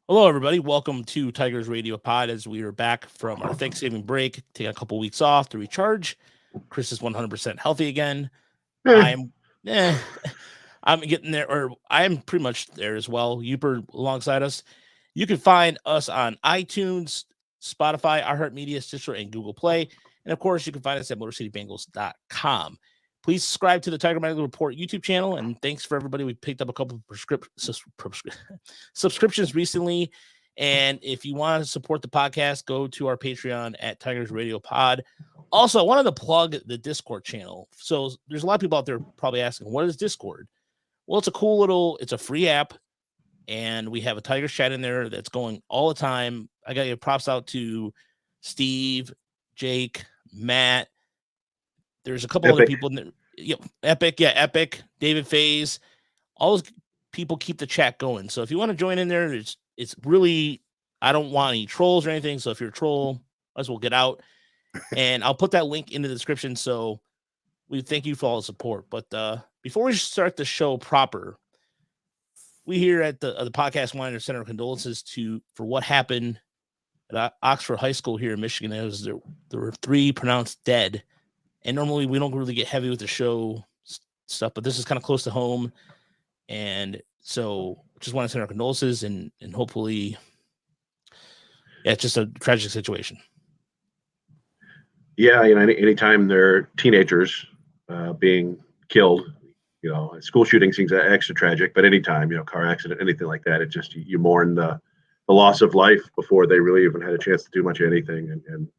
Hello, everybody. Welcome to Tigers Radio Pod as we are back from our Thanksgiving break, taking a couple weeks off to recharge. Chris is 100% healthy again. I'm I'm getting there, or I'm pretty much there as well. Yooper alongside us. You can find us on iTunes, Spotify, iHeartMedia, Stitcher, and Google Play. And of course, you can find us at MotorCityBengals.com. Please subscribe to the Tiger Medical Report YouTube channel. And thanks for everybody. We picked up a couple of subscriptions recently. And if you want to support the podcast, go to our Patreon at Tigers Radio Pod. Also, I wanted to plug the Discord channel. So there's a lot of people out there probably asking, what is Discord? Well, it's a free app. And we have a Tigers chat in there that's going all the time. I got to give props out to Steve, Jake, Matt. There's a couple other people. Epic, David Faze. All those people keep the chat going. So if you want to join in there, it's really, I don't want any trolls or anything. So if you're a troll, might as well get out. And I'll put that link in the description. So we thank you for all the support. But before we start the show proper, we here at the podcast want to send our condolences for what happened at Oxford High School here in Michigan. There were 3 pronounced dead. And normally we don't really get heavy with the show stuff, but this is kind of close to home. And so just want to send our condolences and hopefully, it's just a tragic situation. Yeah, anytime they're teenagers being killed, school shooting seems extra tragic, but anytime, car accident, anything like that, it just, you mourn the loss of life before they really even had a chance to do much of anything. And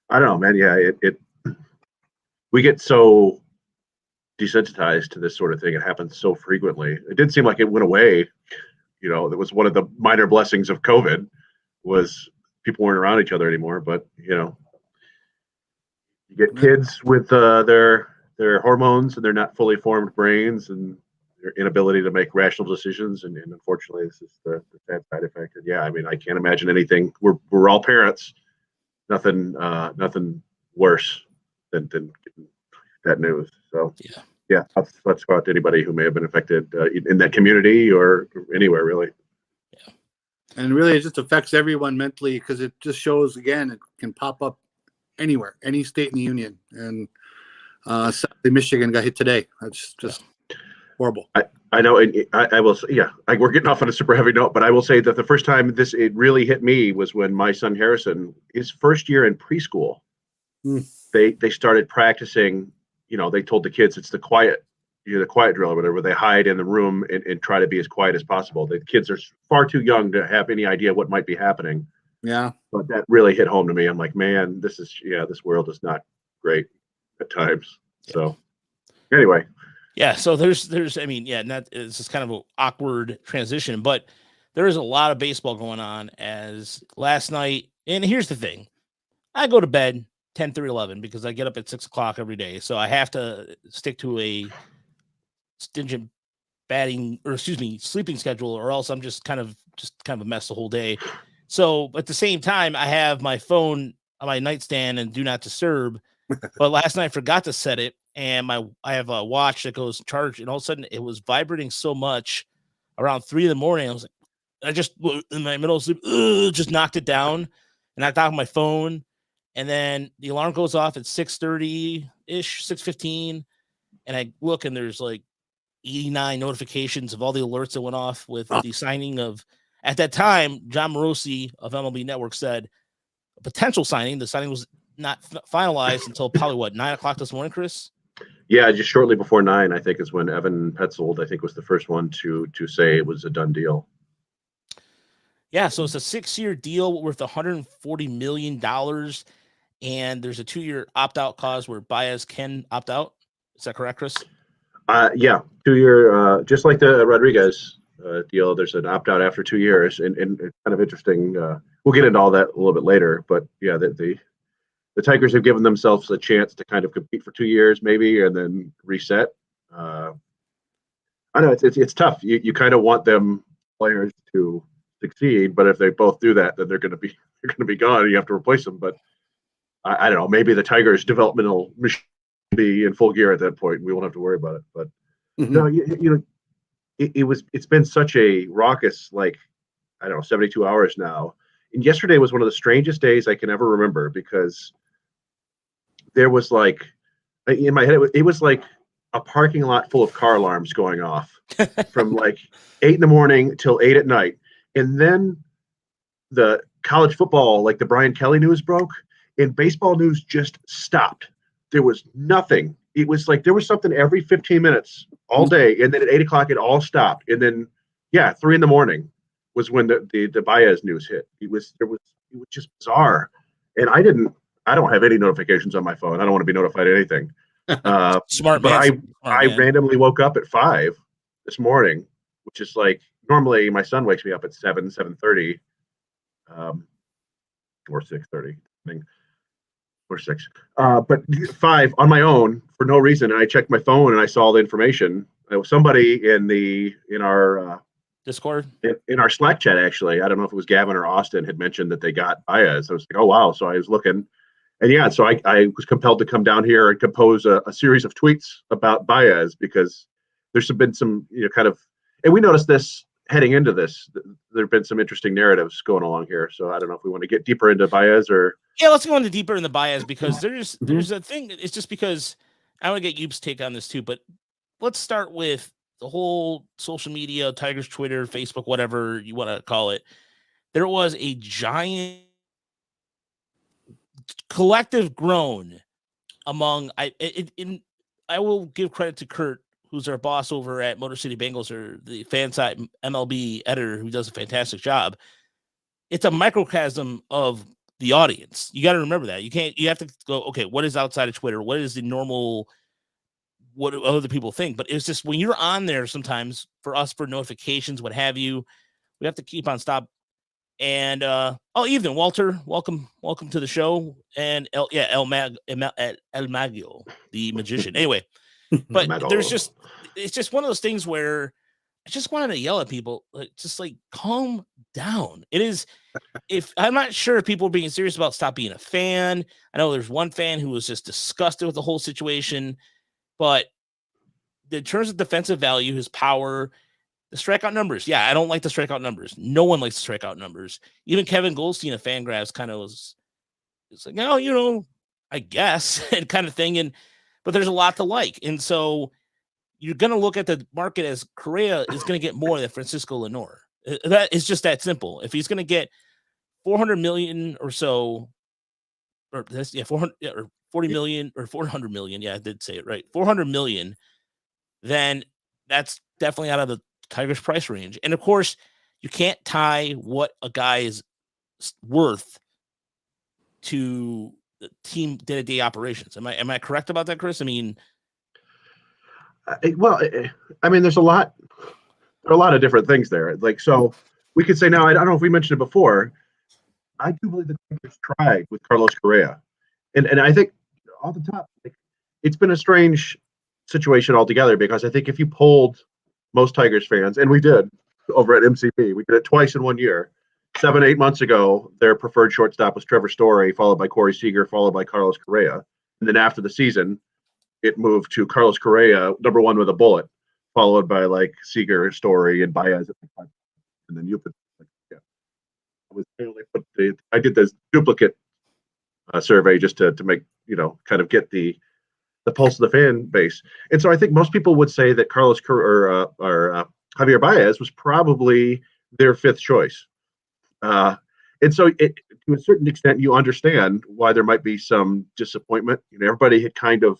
I don't know, man. Yeah, we get so desensitized to this sort of thing. It happens so frequently. It did seem like it went away. That was one of the minor blessings of COVID was people weren't around each other anymore. But, you get kids with their hormones and they're not fully formed brains and their inability to make rational decisions. And unfortunately, this is the sad side effect. And yeah, I can't imagine anything. We're all parents. Nothing worse than getting that news. So yeah, let's go out to anybody who may have been affected in that community or anywhere, really. Yeah, and really, it just affects everyone mentally because it just shows again it can pop up anywhere, any state in the union. And sadly, Michigan got hit today. That's just horrible. I know. I will. Yeah, we're getting off on a super heavy note, but I will say that the first time it really hit me was when my son Harrison, his first year in preschool. They started practicing, they told the kids it's the quiet drill or whatever. They hide in the room and try to be as quiet as possible. The kids are far too young to have any idea what might be happening. Yeah. But that really hit home to me. I'm like, man, this world is not great at times. Yeah. So anyway. Yeah. So there's it's just kind of an awkward transition, but there is a lot of baseball going on as last night. And here's the thing. I go to bed 10:30, 11 because I get up at 6 o'clock every day. So I have to stick to a stringent sleeping schedule, or else I'm just kind of a mess the whole day. So at the same time, I have my phone on my nightstand and do not disturb. But last night I forgot to set it, and I have a watch that goes charged, and all of a sudden it was vibrating so much around 3 a.m. I was like, I just in my middle of sleep, just knocked it down, and I knocked out my phone. And then the alarm goes off at 6:30-ish, 6:15. And I look and there's like 89 notifications of all the alerts that went off with the signing of, at that time, John Morosi of MLB Network said a potential signing. The signing was not finalized until probably 9 o'clock this morning, Chris? Yeah, just shortly before 9, I think is when Evan Petzold, I think, was the first one to say it was a done deal. Yeah, so it's a 6-year deal worth $140 million. And there's a 2-year opt-out clause where Báez can opt out. Is that correct, Chris? Yeah, 2-year, just like the Rodriguez deal. There's an opt-out after 2 years, and it's kind of interesting. We'll get into all that a little bit later, but yeah, the Tigers have given themselves a chance to kind of compete for 2 years, maybe, and then reset. I know it's tough. You kind of want them players to succeed, but if they both do that, then they're going to be gone. And you have to replace them, but. I don't know. Maybe the Tigers' developmental machine will be in full gear at that point. And we won't have to worry about it. But no, it's been such a raucous, I don't know, 72 hours now. And yesterday was one of the strangest days I can ever remember, because there was like, in my head, it was like a parking lot full of car alarms going off from like 8 in the morning till 8 at night. And then the college football, like the Brian Kelly news broke, and baseball news just stopped. There was nothing. It was like there was something every 15 minutes all day, and then at 8 o'clock it all stopped. And then 3 in the morning was when the Báez news hit. It was just bizarre. And I don't have any notifications on my phone. I don't want to be notified of anything. Smart but man. I randomly woke up at 5 this morning, which is like, normally my son wakes me up at 7:30, or 6:30, or 6. But 5 on my own for no reason, and I checked my phone and I saw the information. There was somebody in our Discord, in our Slack chat, actually. I don't know if it was Gavin or Austin, had mentioned that they got Báez. I was like, oh wow! So I was looking, and so I was compelled to come down here and compose a series of tweets about Báez, because there's been some kind of, and we noticed this heading into this. There have been some interesting narratives going along here. So I don't know if we want to get deeper into Báez or. Yeah, let's go into deeper into Báez, because there's a thing. It's just because I want to get Yoop's take on this too, but let's start with the whole social media, Tigers, Twitter, Facebook, whatever you want to call it. There was a giant collective groan among I will give credit to Kurt, who's our boss over at Motor City Bengals, or the fan site MLB editor, who does a fantastic job. It's a microcosm of the audience. You got to remember that. You have to go, okay, what is outside of Twitter? What is the normal, what do other people think? But it's just when you're on there, sometimes for us, for notifications, what have you, we have to keep on stop. And evening, Walter, welcome to the show. And El Magio, the magician. Anyway, but it's just one of those things where I just wanted to yell at people, just calm down. It is, if I'm not sure if people are being serious about stop being a fan. I know there's one fan who was just disgusted with the whole situation, but in terms of defensive value, his power, the strikeout numbers. Yeah, I don't like the strikeout numbers. No one likes the strikeout numbers. Even Kevin Goldstein of Fangraphs kind of was, it's like, I guess, and kind of thing. But there's a lot to like. And so you're going to look at the market as Correa is going to get more than Francisco Lindor. That is just that simple. If he's going to get 400 million or so, or that's 400 or 40 million or 400 million. Yeah, I did say it right. 400 million. Then that's definitely out of the Tigers price range. And of course, you can't tie what a guy is worth to the team day-to-day operations. Am I correct about that, Chris? I mean, there's a lot of different things there. Like, so we could say now, I don't know if we mentioned it before, I do believe the Tigers tried with Carlos Correa. And I think off the top, it's been a strange situation altogether, because I think if you polled most Tigers fans, and we did over at MCP, we did it twice in 1 year. 7-8 months ago, their preferred shortstop was Trevor Story, followed by Corey Seeger, followed by Carlos Correa. And then after the season, it moved to Carlos Correa, number 1 with a bullet, followed by Seeger, Story, and Báez. And then Yooper. I did this duplicate survey just to make, kind of get the pulse of the fan base. And so I think most people would say that Carlos or Javier Báez was probably their 5th choice. And so to a certain extent, you understand why there might be some disappointment. Everybody had kind of,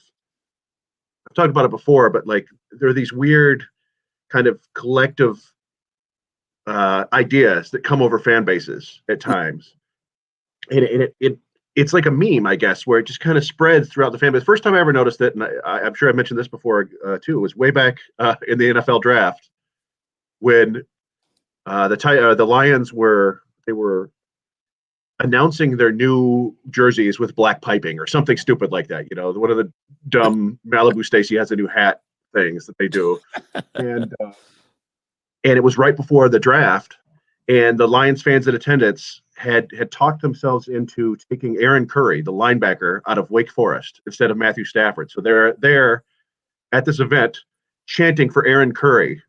I've talked about it before, but there are these weird kind of collective ideas that come over fan bases at times. And it's like a meme, I guess, where it just kind of spreads throughout the fan base. First time I ever noticed it, and I'm sure I mentioned this before too, was way back in the NFL draft when the Lions were announcing their new jerseys with black piping or something stupid like that. One of the dumb Malibu Stacy has a new hat things that they do, and it was right before the draft, and the Lions fans in attendance had talked themselves into taking Aaron Curry, the linebacker out of Wake Forest, instead of Matthew Stafford. So they're there at this event chanting for Aaron Curry,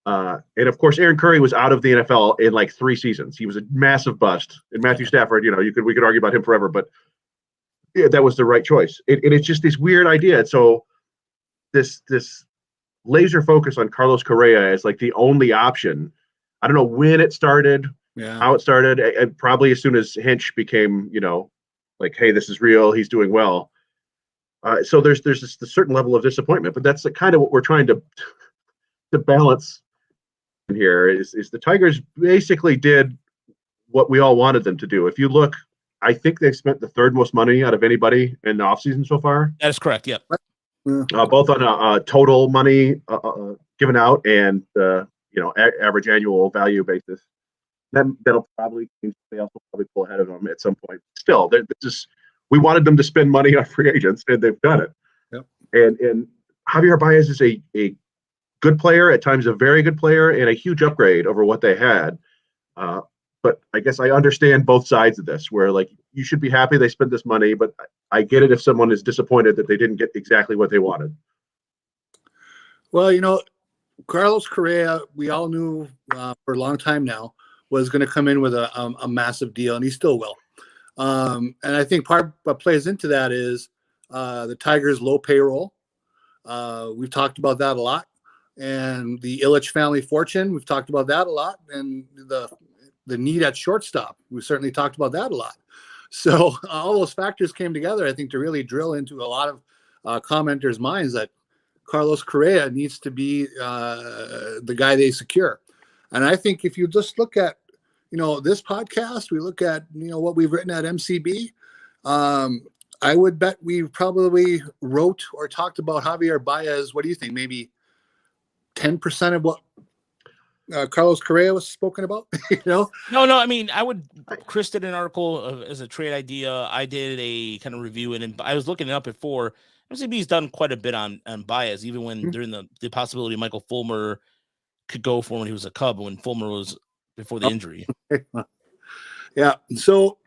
And of course, Aaron Curry was out of the NFL in like 3 seasons. He was a massive bust. And Matthew Stafford, we could argue about him forever, but yeah, that was the right choice. And it's just this weird idea. So this laser focus on Carlos Correa as like the only option. I don't know when it started, how it started, and probably as soon as Hinch became, like, hey, this is real. He's doing well. So there's this certain level of disappointment, but that's kind of what we're trying to balance here is the Tigers basically did what we all wanted them to do. If you look, I think they've spent the 3rd most money out of anybody in the offseason so far. That is correct. Yep. Both on a total money given out and average annual value basis. That'll probably mean they also probably pull ahead of them at some point. Still, we wanted them to spend money on free agents, and they've done it. Yep. And Javier Báez is a good player, at times a very good player, and a huge upgrade over what they had. But I guess I understand both sides of this, where like you should be happy they spent this money, but I get it if someone is disappointed that they didn't get exactly what they wanted. Well, Carlos Correa, we all knew for a long time now was going to come in with a massive deal, and he still will. And I think part of what plays into that is the Tigers' low payroll. We've talked about that a lot. And the Illich family fortune, we've talked about that a lot. And the need at shortstop, we certainly talked about that a lot. So all those factors came together, I think, to really drill into a lot of commenters' minds that Carlos Correa needs to be the guy they secure. And I think if you just look at, this podcast, we look at, what we've written at MCB, I would bet we probably wrote or talked about Javier Báez. What do you think? Maybe 10% of what Carlos Correa was spoken about? No. I mean, Chris did an article as a trade idea. I did a kind of review, and I was looking it up before. MCB's done quite a bit on Báez, even when during the possibility Michael Fulmer could go for when he was a Cub, when Fulmer was before the injury. Yeah. So,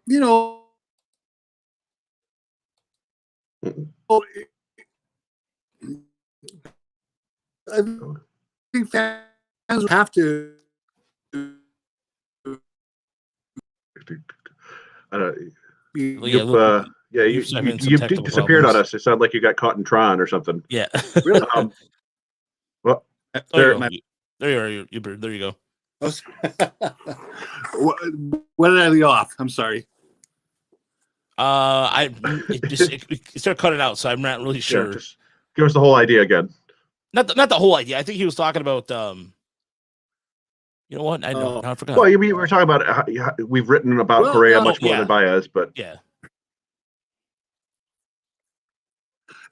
I think fans have to. You disappeared on us. It sounded like you got caught in Tron or something. Yeah. Really? Well, there you are, Yooper. There you go. When did I leave off? I'm sorry. It started cutting out, so I'm not really sure. Just give us the whole idea again. Not the whole idea. I think he was talking about you know what? I forgot. Well, we were talking about how we've written about Correa much more than Báez, but yeah.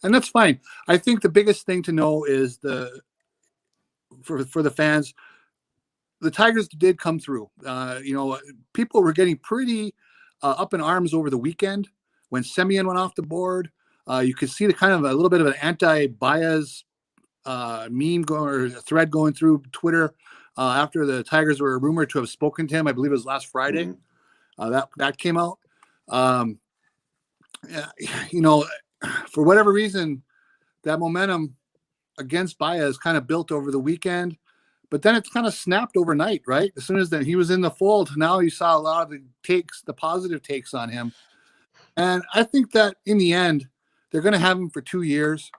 And that's fine. I think the biggest thing to know is for the fans, the Tigers did come through. People were getting pretty up in arms over the weekend when Semien went off the board. You could see the kind of a little bit of an anti-Báez meme or thread going through Twitter after the Tigers were rumored to have spoken to him. I believe it was last Friday. That came out. For whatever reason, that momentum against Báez kind of built over the weekend, but then it's kind of snapped overnight, right? As soon as he was in the fold, now you saw a lot of the positive takes on him. And I think that in the end, they're going to have him for 2 years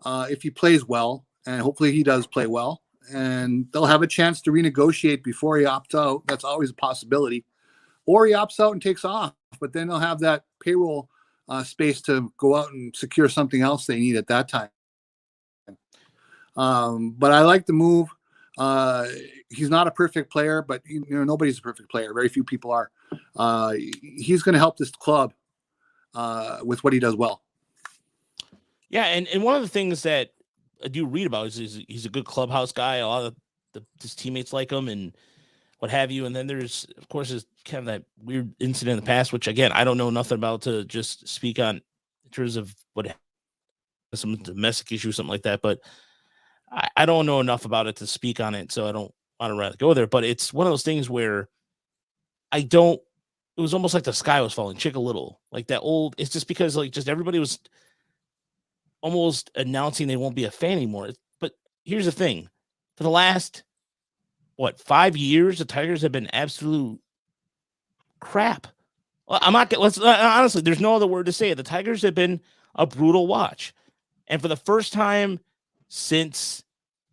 if he plays well, and hopefully he does play well. And they'll have a chance to renegotiate before he opts out. That's always a possibility. Or he opts out and takes off, but then they'll have that payroll space to go out and secure something else they need at that time. But I like the move. He's not a perfect player, but nobody's a perfect player. Very few people are. He's going to help this club with what he does well. Yeah, and one of the things that I do read about is he's a good clubhouse guy. A lot of his teammates like him and what have you. And then there's, of course, is kind of that weird incident in the past, which, again, I don't know nothing about to just speak on in terms of what some domestic issue, something like that. But I don't know enough about it to speak on it, so I don't want to rather go there. But it's one of those things where it was almost like the sky was falling, Chick a Little. Like that old, it's just because like just everybody was almost announcing they won't be a fan anymore. But here's the thing. For the last 5 years, the Tigers have been absolute crap. Well, I'm not. Let's honestly, there's no other word to say it. The Tigers have been a brutal watch, and for the first time since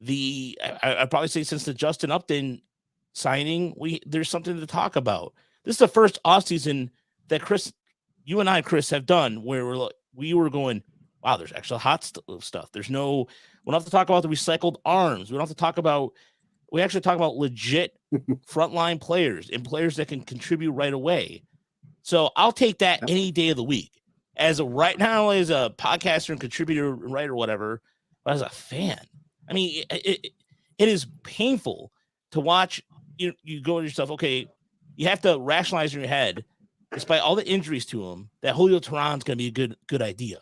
I'd probably say since the Justin Upton signing, there's something to talk about. This is the first offseason that you and I, Chris, have done where we were going, wow, there's actual hot stuff. We don't have to talk about the recycled arms. We actually talk about legit frontline players and players that can contribute right away. So I'll take that any day of the week as not only as a podcaster and contributor, writer, or whatever, but as a fan. I mean, it is painful to watch. You go to yourself, okay, you have to rationalize in your head, despite all the injuries to him, that Julio Teheran's going to be a good idea.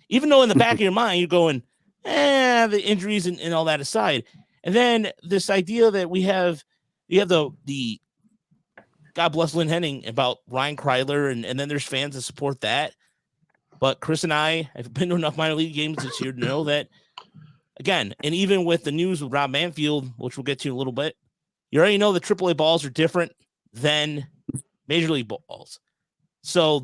Even though in the back of your mind, you're going, the injuries and all that aside. And then this idea that you have the God bless Lynn Henning about Ryan Kryler, and then there's fans that support that. But Chris and I have been to enough minor league games this year to know that, again, and even with the news with Rob Manfield, which we'll get to in a little bit, you already know the AAA balls are different than Major League balls. So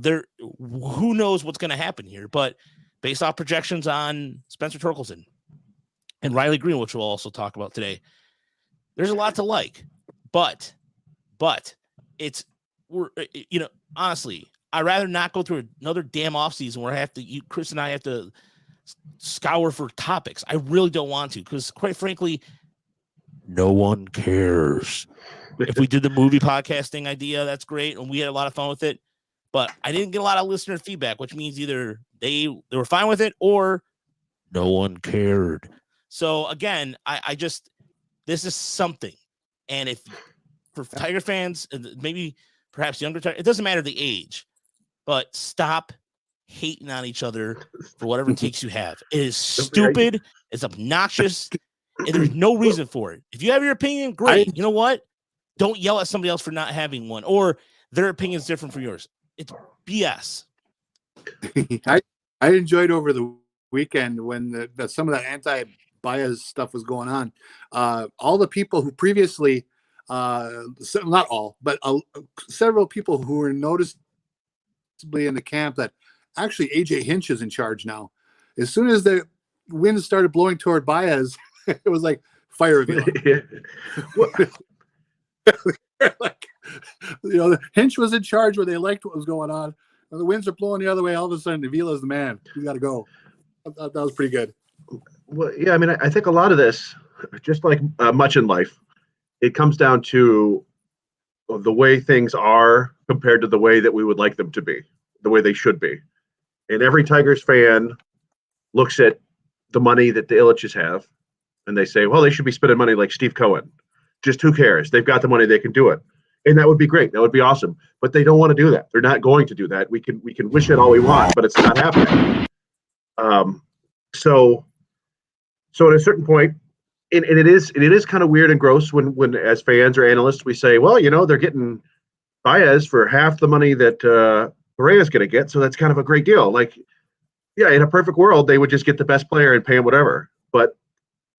who knows what's going to happen here? But based off projections on Spencer Torkelson and Riley Green, which we'll also talk about today, there's a lot to like. But honestly, I'd rather not go through another damn offseason where Chris and I have to scour for topics. I really don't want to, because quite frankly, no one cares. If we did the movie podcasting idea, that's great, and we had a lot of fun with it. But I didn't get a lot of listener feedback, which means either they were fine with it or no one cared. So again, I just, this is something. And if for Tiger fans, maybe perhaps younger Tiger, it doesn't matter the age, but stop hating on each other for whatever takes you have. It is stupid. It's obnoxious. And there's no reason for it. If you have your opinion, great. You know what? Don't yell at somebody else for not having one, or their opinion is different from yours. It's BS. I enjoyed over the weekend when some of that anti-Báez stuff was going on. All the people who previously, not all, but several people who were noticeably in the camp that actually AJ Hinch is in charge now. As soon as the wind started blowing toward Báez, it was like fire Avila. Like, Hinch was in charge where they liked what was going on. When the winds are blowing the other way, all of a sudden Avila's the man. You got to go. That was pretty good. Well, yeah, I mean, I think a lot of this, just like much in life, it comes down to the way things are compared to the way that we would like them to be, the way they should be. And every Tigers fan looks at the money that the Ilitches have, and they say, well, they should be spending money like Steve Cohen. Just who cares? They've got the money, they can do it. And that would be great. That would be awesome. But they don't want to do that. They're not going to do that. We can wish it all we want, but it's not happening. So at a certain point, and it is kind of weird and gross when as fans or analysts we say, well, they're getting Báez for half the money that Correa's going to get, so that's kind of a great deal. Like, yeah, in a perfect world, they would just get the best player and pay him whatever. But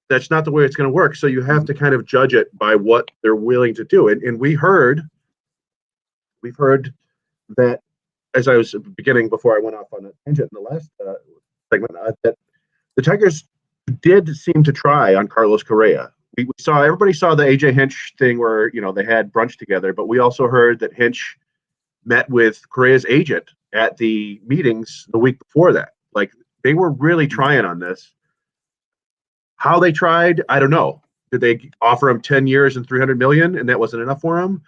that's not the way it's going to work. So you have to kind of judge it by what they're willing to do. And we've heard that, as I was beginning before I went off on a tangent in the last segment, that the Tigers did seem to try on Carlos Correa. Everybody saw the AJ Hinch thing where, they had brunch together, but we also heard that Hinch met with Correa's agent at the meetings the week before that. Like, they were really trying on this. How they tried, I don't know. Did they offer him 10 years and $300 million and that wasn't enough for him?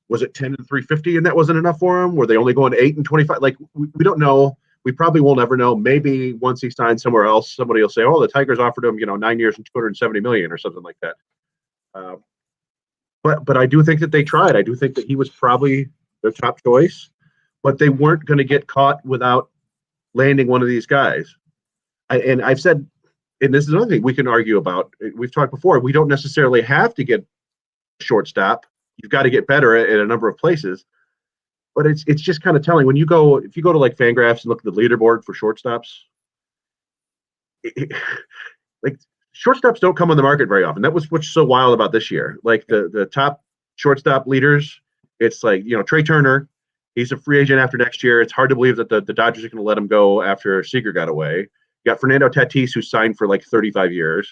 Was it 10 and $350 and that wasn't enough for him? Were they only going 8 and 25? Like, we don't know. We probably will never know. Maybe once he signs somewhere else, somebody will say, oh, the Tigers offered him, 9 years and $270 million or something like that. But I do think that they tried. I do think that he was probably their top choice, but they weren't going to get caught without landing one of these guys. I've said, and this is another thing we can argue about. We've talked before. We don't necessarily have to get shortstop. You've got to get better at a number of places. But it's just kind of telling if you go to like Fangraphs and look at the leaderboard for shortstops, like shortstops don't come on the market very often. That was what's so wild about this year. Like the top shortstop leaders, it's like, Trey Turner, he's a free agent after next year. It's hard to believe that the Dodgers are going to let him go after Seeger got away. You got Fernando Tatis, who signed for like 35 years.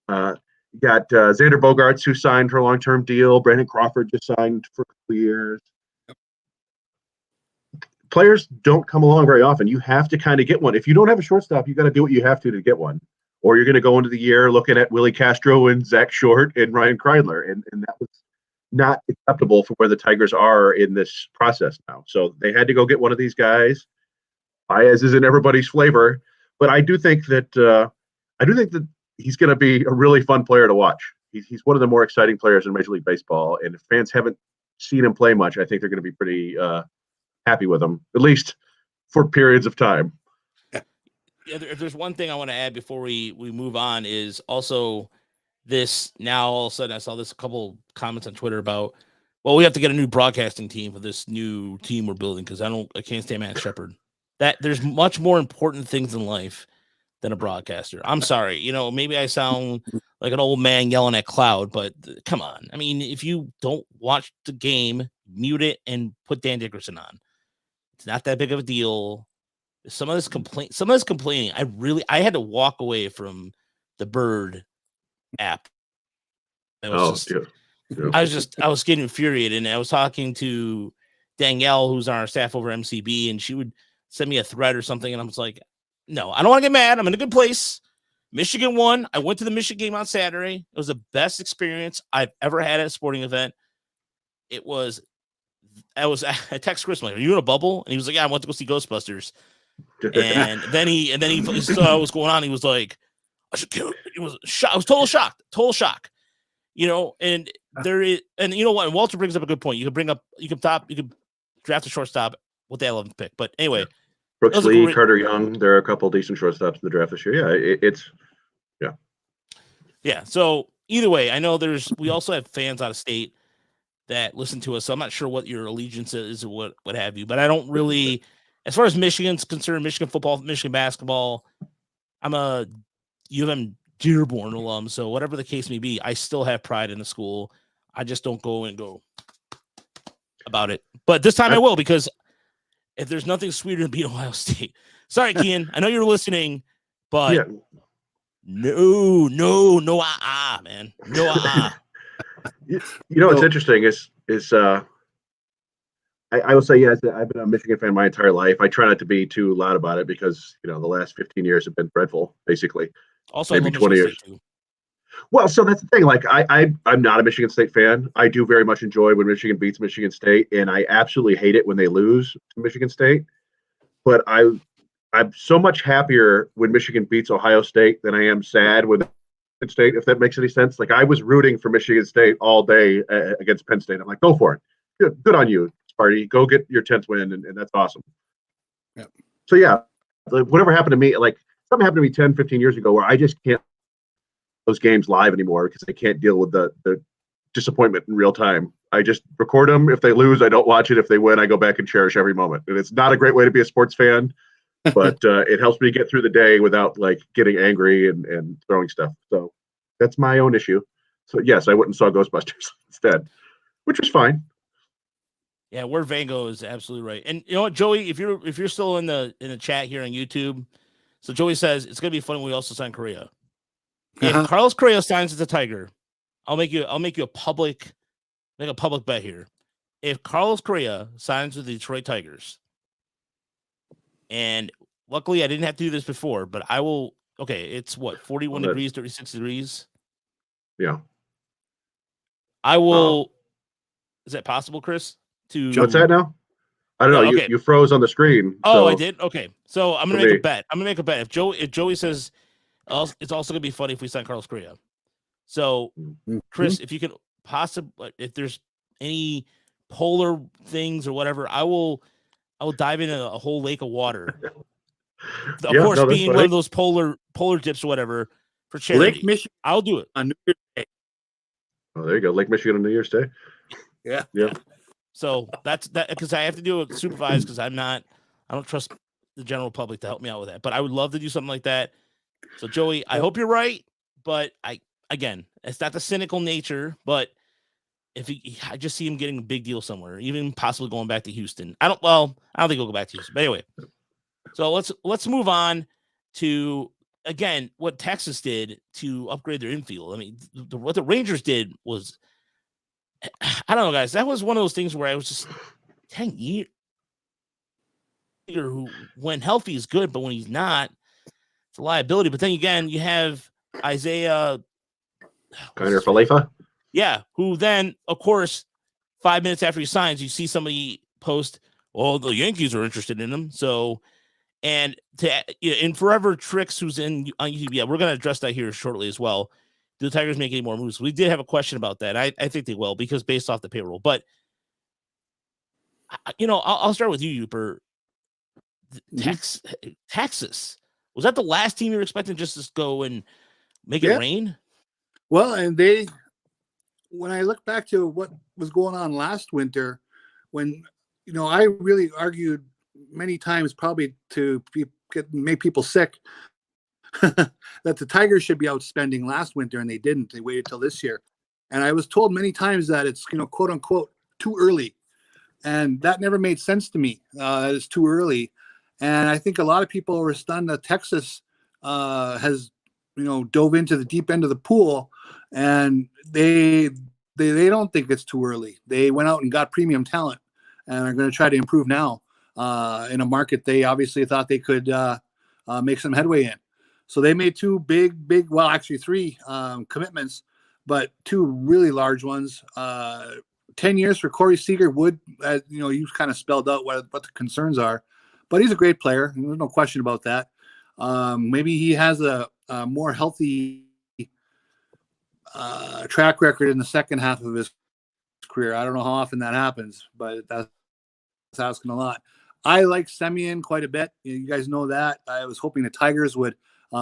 You got Xander Bogaerts, who signed for a long-term deal. Brandon Crawford just signed for a couple of years. Players don't come along very often. You have to kind of get one. If you don't have a shortstop, you got to do what you have to get one. Or you're going to go into the year looking at Willie Castro and Zach Short and Ryan Kreidler. And that was not acceptable for where the Tigers are in this process now. So they had to go get one of these guys. Baez isn't everybody's flavor, but I do think that he's going to be a really fun player to watch. He's one of the more exciting players in Major League Baseball, and if fans haven't seen him play much, I think they're going to be pretty happy with him, at least for periods of time. Yeah, if there's one thing I want to add before we move on is also this. Now all of a sudden I saw this a couple comments on Twitter about, well, we have to get a new broadcasting team for this new team we're building because I can't stand Matt Shepard. That there's much more important things in life than a broadcaster. I'm sorry, maybe I sound like an old man yelling at cloud, but come on. I mean, if you don't watch the game, mute it and put Dan Dickerson on. It's not that big of a deal. Some of this complaining, I had to walk away from the Bird app. I was getting infuriated, and I was talking to Danielle, who's on our staff over MCB, and she would send me a thread or something, and I was like, no, I don't want to get mad. I'm in a good place. Michigan won. I went to the Michigan game on Saturday. It was the best experience I've ever had at a sporting event. I text Chris, like, are you in a bubble? And he was like, yeah, I went to go see Ghostbusters. And then he saw what was going on. He was like, I should kill it. It was shock. I was total shock. And there is, and you know what? And Walter brings up a good point. You could draft a shortstop with the 11th pick. But anyway, Brooks Lee, Carter Young, there are a couple decent shortstops in the draft this year. Yeah. So either way, I know we also have fans out of state that listen to us. So I'm not sure what your allegiance is or what have you, but I don't really, as far as Michigan's concerned, Michigan football, Michigan basketball, I'm a U of M Dearborn alum. So whatever the case may be, I still have pride in the school. I just don't go about it. But this time I will, because if there's nothing sweeter than beating Ohio State. Sorry, Kian. I know you're listening, but yeah. No, man. No, what's interesting is I will say, yes, I've been a Michigan fan my entire life. I try not to be too loud about it because, the last 15 years have been dreadful, basically. Also, maybe 20 years. Too. Well, so that's the thing. Like, I'm not a Michigan State fan. I do very much enjoy when Michigan beats Michigan State, and I absolutely hate it when they lose to Michigan State. But I'm so much happier when Michigan beats Ohio State than I am sad when Michigan State, if that makes any sense. Like, I was rooting for Michigan State all day against Penn State. I'm like, go for it. Good on you, Sparty. Go get your 10th win, and that's awesome. Yeah. So, yeah, whatever happened to me, like, something happened to me 10, 15 years ago where I just can't those games live anymore because I can't deal with the disappointment in real time. I just record them. If they lose, I don't watch it. If they win, I go back and cherish every moment. And it's not a great way to be a sports fan, but it helps me get through the day without like getting angry and throwing stuff. So that's my own issue. So yes, I went and saw Ghostbusters instead, which was fine. Yeah, Word Vango is absolutely right. And you know what, Joey, if you're still in the chat here on YouTube, so Joey says it's gonna be fun when we also sign Correa. If Carlos Correa signs as a Tiger, I'll make you a public bet here. If Carlos Correa signs with the Detroit Tigers, and luckily I didn't have to do this before, but I will. Okay, it's what 41 degrees, 36 degrees. Yeah, I will. Is that possible, Chris? What's that now? I don't know. Okay. You froze on the screen. Oh, I did. Okay, so I'm gonna make a bet. If Joey says. It's also going to be funny if we sign Carlos Correa. So, Chris, if you can possibly, if there's any polar things or whatever, I will dive in a whole lake of water. Of course, being one of those polar dips or whatever for charity. Lake Michigan. I'll do it on New Year's Day. Oh, there you go. Lake Michigan on New Year's Day. Yeah. So that's because I have to do it supervised because I don't trust the general public to help me out with that. But I would love to do something like that. So, Joey, I hope you're right, but again, it's not the cynical nature, but I just see him getting a big deal somewhere, even possibly going back to Houston. I don't think he'll go back to Houston. But anyway, so let's move on to again what Texas did to upgrade their infield. I mean, what the Rangers did was, I don't know, guys. That was one of those things where I was just 10 years who, when healthy, is good, but when he's not, it's a liability. But then again, you have Isaiah Kiner Falefa. Yeah, who then, of course, 5 minutes after he signs, you see somebody post, "Oh, the Yankees are interested in him." So, and in Forever Tricks, who's on YouTube, yeah, we're going to address that here shortly as well. Do the Tigers make any more moves? We did have a question about that. I think they will, because based off the payroll. But I'll start with you, Yooper. Texas, was that the last team you were expecting just to go and make it rain? Well, and when I look back to what was going on last winter, when I really argued many times, probably to make people sick, that the Tigers should be outspending last winter, and they didn't. They waited till this year, and I was told many times that it's quote unquote too early, and that never made sense to me. It's too early, and I think a lot of people were stunned that Texas has dove into the deep end of the pool, and they don't think it's too early. They went out and got premium talent and are going to try to improve now in a market they obviously thought they could make some headway in. So they made two big, well, actually three commitments, but two really large ones. 10 years for Corey Seeger would, you've kind of spelled out what the concerns are, but he's a great player. There's no question about that. Maybe he has a more healthy track record in the second half of his career. I don't know how often that happens, but that's asking a lot. I like Semien quite a bit. You guys know that. I was hoping the Tigers would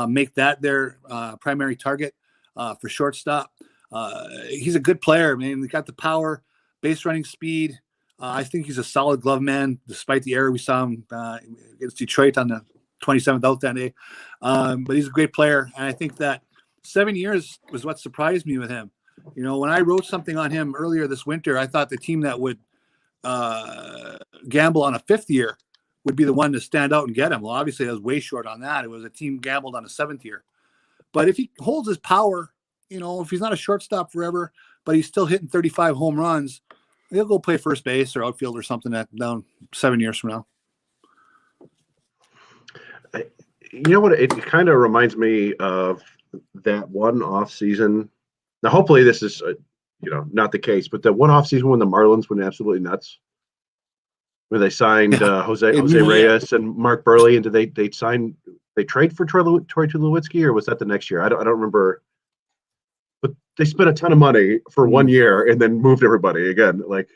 make that their primary target for shortstop. He's a good player, man. He got the power, base running speed. I think he's a solid glove man, despite the error we saw him against Detroit on the 27th out that day. But he's a great player, and I think that 7 years was what surprised me with him. When I wrote something on him earlier this winter, I thought the team that would gamble on a 5th year would be the one to stand out and get him. Well, obviously, I was way short on that. It was a team gambled on a 7th year. But if he holds his power, if he's not a shortstop forever, but he's still hitting 35 home runs, he'll go play first base or outfield or something down 7 years from now. You know what? It kind of reminds me of that one off season. Now, hopefully this is, not the case, but the one off season when the Marlins went absolutely nuts, where they signed Jose Reyes and Mark Burley, and they trade for Troy Tulowitzki, or was that the next year? I don't remember. But they spent a ton of money for 1 year and then moved everybody again. Like,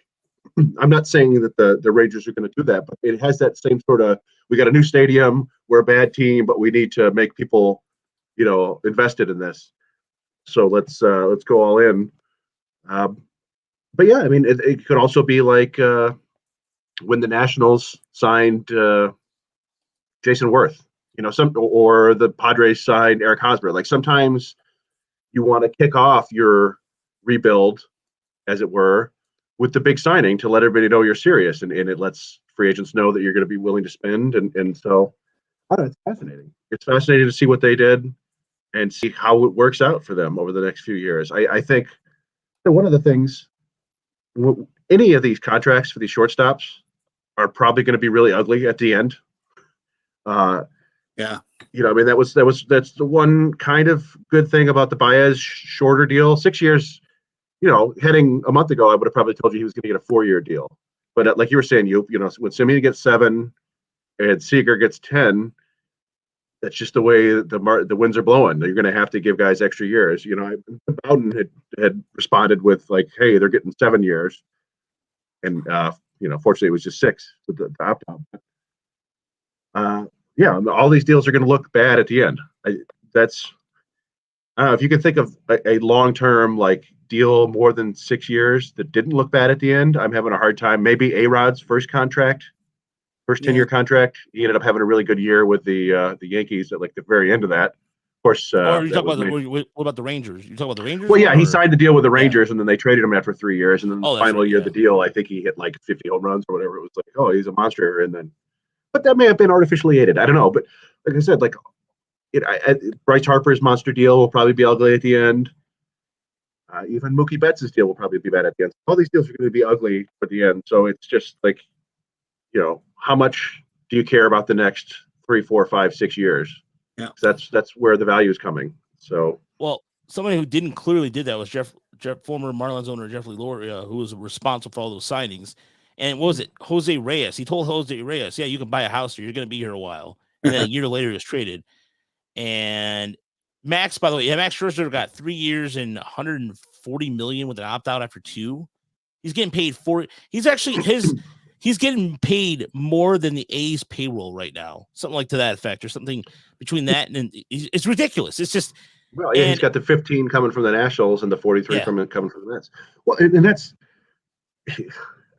I'm not saying that the Rangers are going to do that, but it has that same sort of, we got a new stadium, we're a bad team, but we need to make people, invested in this. So let's go all in. But yeah, I mean, it could also be like when the Nationals signed Jason Worth, or the Padres signed Eric Hosmer. Like, sometimes you want to kick off your rebuild, as it were, with the big signing to let everybody know you're serious, and it lets free agents know that you're going to be willing to spend. And so, I don't know, it's fascinating. It's fascinating to see what they did and see how it works out for them over the next few years. I think that one of the things, any of these contracts for these shortstops are probably going to be really ugly at the end. Yeah. I mean, that's the one kind of good thing about the Báez shorter deal. 6 years, heading a month ago, I would have probably told you he was going to get a 4-year deal. But like you were saying, when Semien gets 7 and Seeger gets 10, that's just the way the winds are blowing. You're going to have to give guys extra years. Bowden had responded with like, hey, they're getting 7 years. And, fortunately it was just 6 with the opt-out. Yeah, all these deals are going to look bad at the end. If you can think of a long-term deal more than 6 years that didn't look bad at the end, I'm having a hard time. Maybe A-Rod's first 10-year contract. He ended up having a really good year with the Yankees at the very end of that. course, or you talk about what about the Rangers? You talk about the Rangers? Well, yeah, he signed the deal with the Rangers, and then they traded him after 3 years, and then the final year of the deal, I think he hit like 50 home runs or whatever. It was like, oh, he's a monster, and then, but that may have been artificially aided. I don't know, but like I said, like Bryce Harper's monster deal will probably be ugly at the end. Even Mookie Betts' deal will probably be bad at the end. All these deals are going to be ugly at the end. So it's just like, how much do you care about the next 3, 4, 5, 6 years? Yeah, that's where the value is coming. So, well, somebody who clearly did that was former Marlins owner Jeffrey Loria, who was responsible for all those signings. And what was it? Jose Reyes. He told Jose Reyes, "Yeah, you can buy a house here. You're going to be here a while." And then a year later, he was traded. And Max, by the way, Max Scherzer got 3 years and $140 million with an opt out after 2. He's getting paid he's getting paid more than the A's payroll right now, something like to that effect, or something between that and it's ridiculous. It's just, well, yeah, he's got the 15 coming from the Nationals and the 43 coming from the Mets. Well, and that's,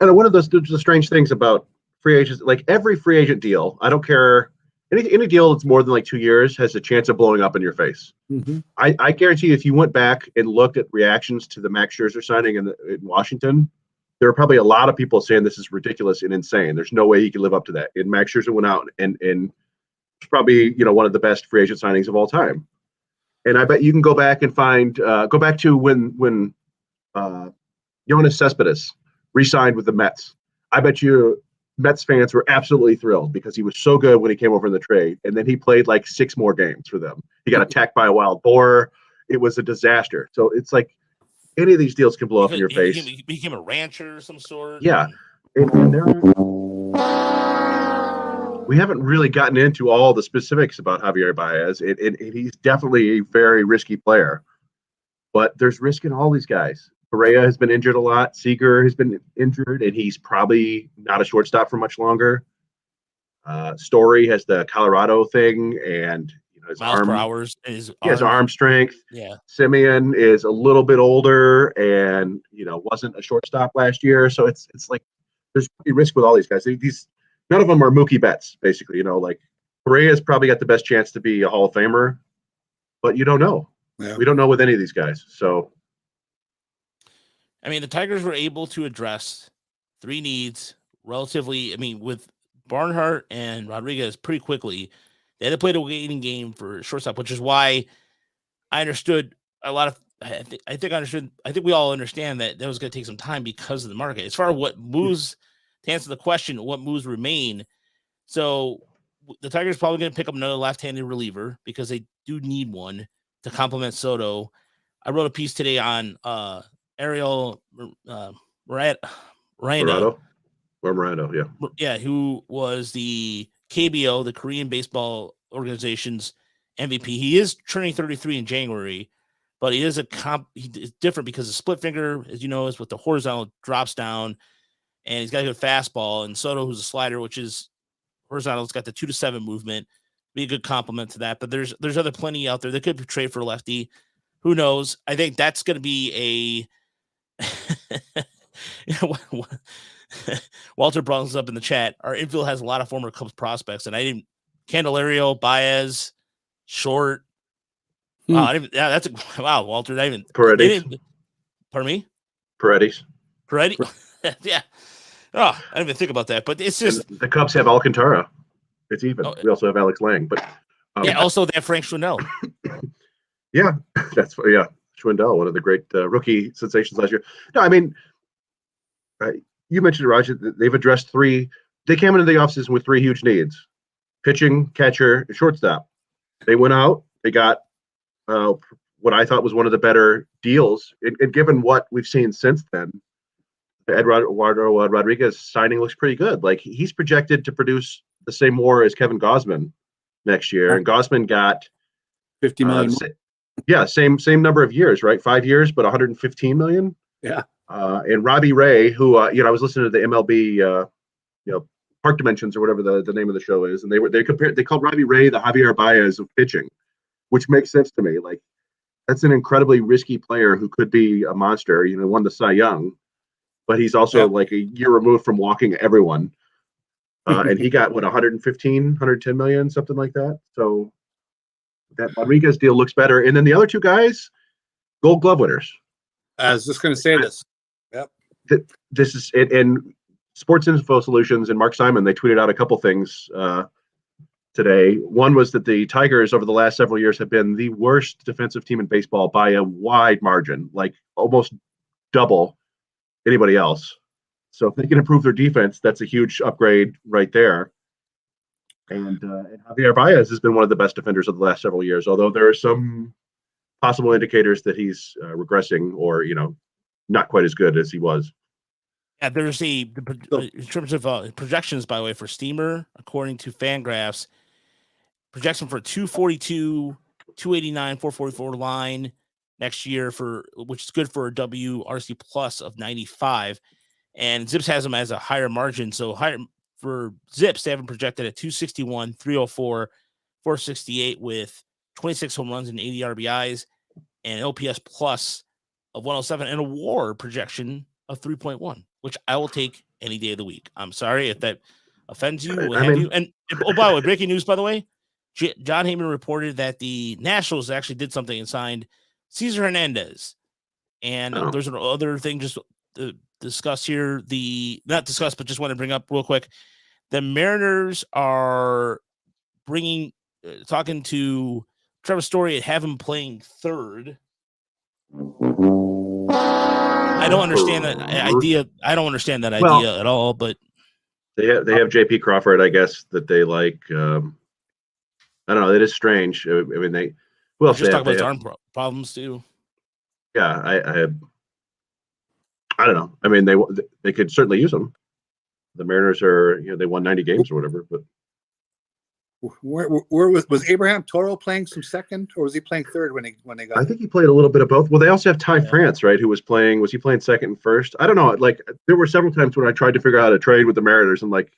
and one of the strange things about free agents, like every free agent deal, I don't care. Any deal that's more than like 2 years has a chance of blowing up in your face. Mm-hmm. I guarantee you, if you went back and looked at reactions to the Max Scherzer signing in Washington, there are probably a lot of people saying this is ridiculous and insane. There's no way he can live up to that. And Max Scherzer went out and it's probably one of the best free agent signings of all time. And I bet you can go back and find go back to when Yoenis Cespedes re-signed with the Mets. I bet you Mets fans were absolutely thrilled because he was so good when he came over in the trade. And then he played like 6 more games for them. He got attacked by a wild boar. It was a disaster. So it's like any of these deals can blow up in your face. He became a rancher of some sort. Yeah. And we haven't really gotten into all the specifics about Javier Báez. And he's definitely a very risky player. But there's risk in all these guys. Correa has been injured a lot. Seeger has been injured, and he's probably not a shortstop for much longer. Story has the Colorado thing, and his arm strength. Yeah. Simeon is a little bit older, and wasn't a shortstop last year. So it's like there's risk with all these guys. None of them are Mookie Betts, basically. Like Correa's probably got the best chance to be a Hall of Famer, but you don't know. Yeah. We don't know with any of these guys. So. I mean, the Tigers were able to address 3 needs relatively. I mean, with Barnhart and Rodriguez pretty quickly. They had to play the waiting game for shortstop, which is why I understood a lot of. I think we all understand that was going to take some time because of the market. As far as what moves, to answer the question, what moves remain. So the Tigers are probably going to pick up another left-handed reliever because they do need one to complement Soto. I wrote a piece today on Ariel Miranda, who was the KBO, the Korean Baseball Organization's MVP. He is turning 33 in January, but he is he's different because the split finger, as you know, is with the horizontal drops down, and he's got a good fastball. And Soto, who's a slider, which is horizontal, it's got the 2-7 movement, be a good complement to that. But there's other plenty out there that could be trade for a lefty. Who knows? I think that's going to be Walter brought this up in the chat. Our infield has a lot of former Cubs prospects, and Candelario, Baez, Short. Wow, wow, Walter. Paredes. Pardon me? Paredes. Yeah. Oh, I didn't even think about that, but it's just and the Cubs have Alcantara. It's even. We also have Alex Lang, but also they have Frank Schwindel. Yeah, Schwindel, one of the great rookie sensations last year. No, I mean, you mentioned, Roger, they've addressed 3. They came into the offseason with 3 huge needs: pitching, catcher, and shortstop. They went out. They got what I thought was one of the better deals. And given what we've seen since then, Eduardo Rodriguez signing looks pretty good. Like, he's projected to produce the same WAR as Kevin Gausman next year. And Gausman got $50 million. Same number of years, right? 5 years, but $115 million. Yeah. And Robbie Ray, who I was listening to the MLB, Park Dimensions or whatever the name of the show is, and they called Robbie Ray the Javier Báez of pitching, which makes sense to me. Like, that's an incredibly risky player who could be a monster. Won the Cy Young, but he's also like a year removed from walking everyone. And he got 110 million, something like that. So that Rodriguez deal looks better. And then the other two guys, Gold Glove winners. I was just going to say this. Yep. This is it. And Sports Info Solutions and Mark Simon, they tweeted out a couple things today. One was that the Tigers over the last several years have been the worst defensive team in baseball by a wide margin, like almost double anybody else. So if they can improve their defense, that's a huge upgrade right there. And Javier Báez has been one of the best defenders of the last several years, although there are some possible indicators that he's regressing or, not quite as good as he was. Yeah, there's in terms of projections, by the way, for Steamer, according to Fangraphs, projection for 242, 289, 444 line next year which is good for a WRC plus of 95. And Zips has them as a higher margin. So higher for Zips, they have them projected at 261, 304, 468 with 26 home runs and 80 RBIs and OPS plus of 107 and a WAR projection of 3.1, which I will take any day of the week. I'm sorry if that offends you. You. And by the way, breaking news, by the way, John Heyman reported that the Nationals actually did something and signed Cesar Hernandez. And there's another thing just discuss here. Not discuss, but just want to bring up real quick. The Mariners are talking to Trevor Story and have him playing third. I don't understand that idea. I don't understand that idea at all. But they have JP Crawford, I guess, that they like. I don't know. It is strange. I mean, they just talk about his arm problems too. Yeah, I don't know. I mean, they could certainly use them. The Mariners are, they won 90 games or whatever. But where was Abraham Toro playing some second, or was he playing third when they got? I think he played a little bit of both. Well, they also have Ty France, right? Who was playing? Was he playing second and first? I don't know. Like there were several times when I tried to figure out how to trade with the Mariners, and like,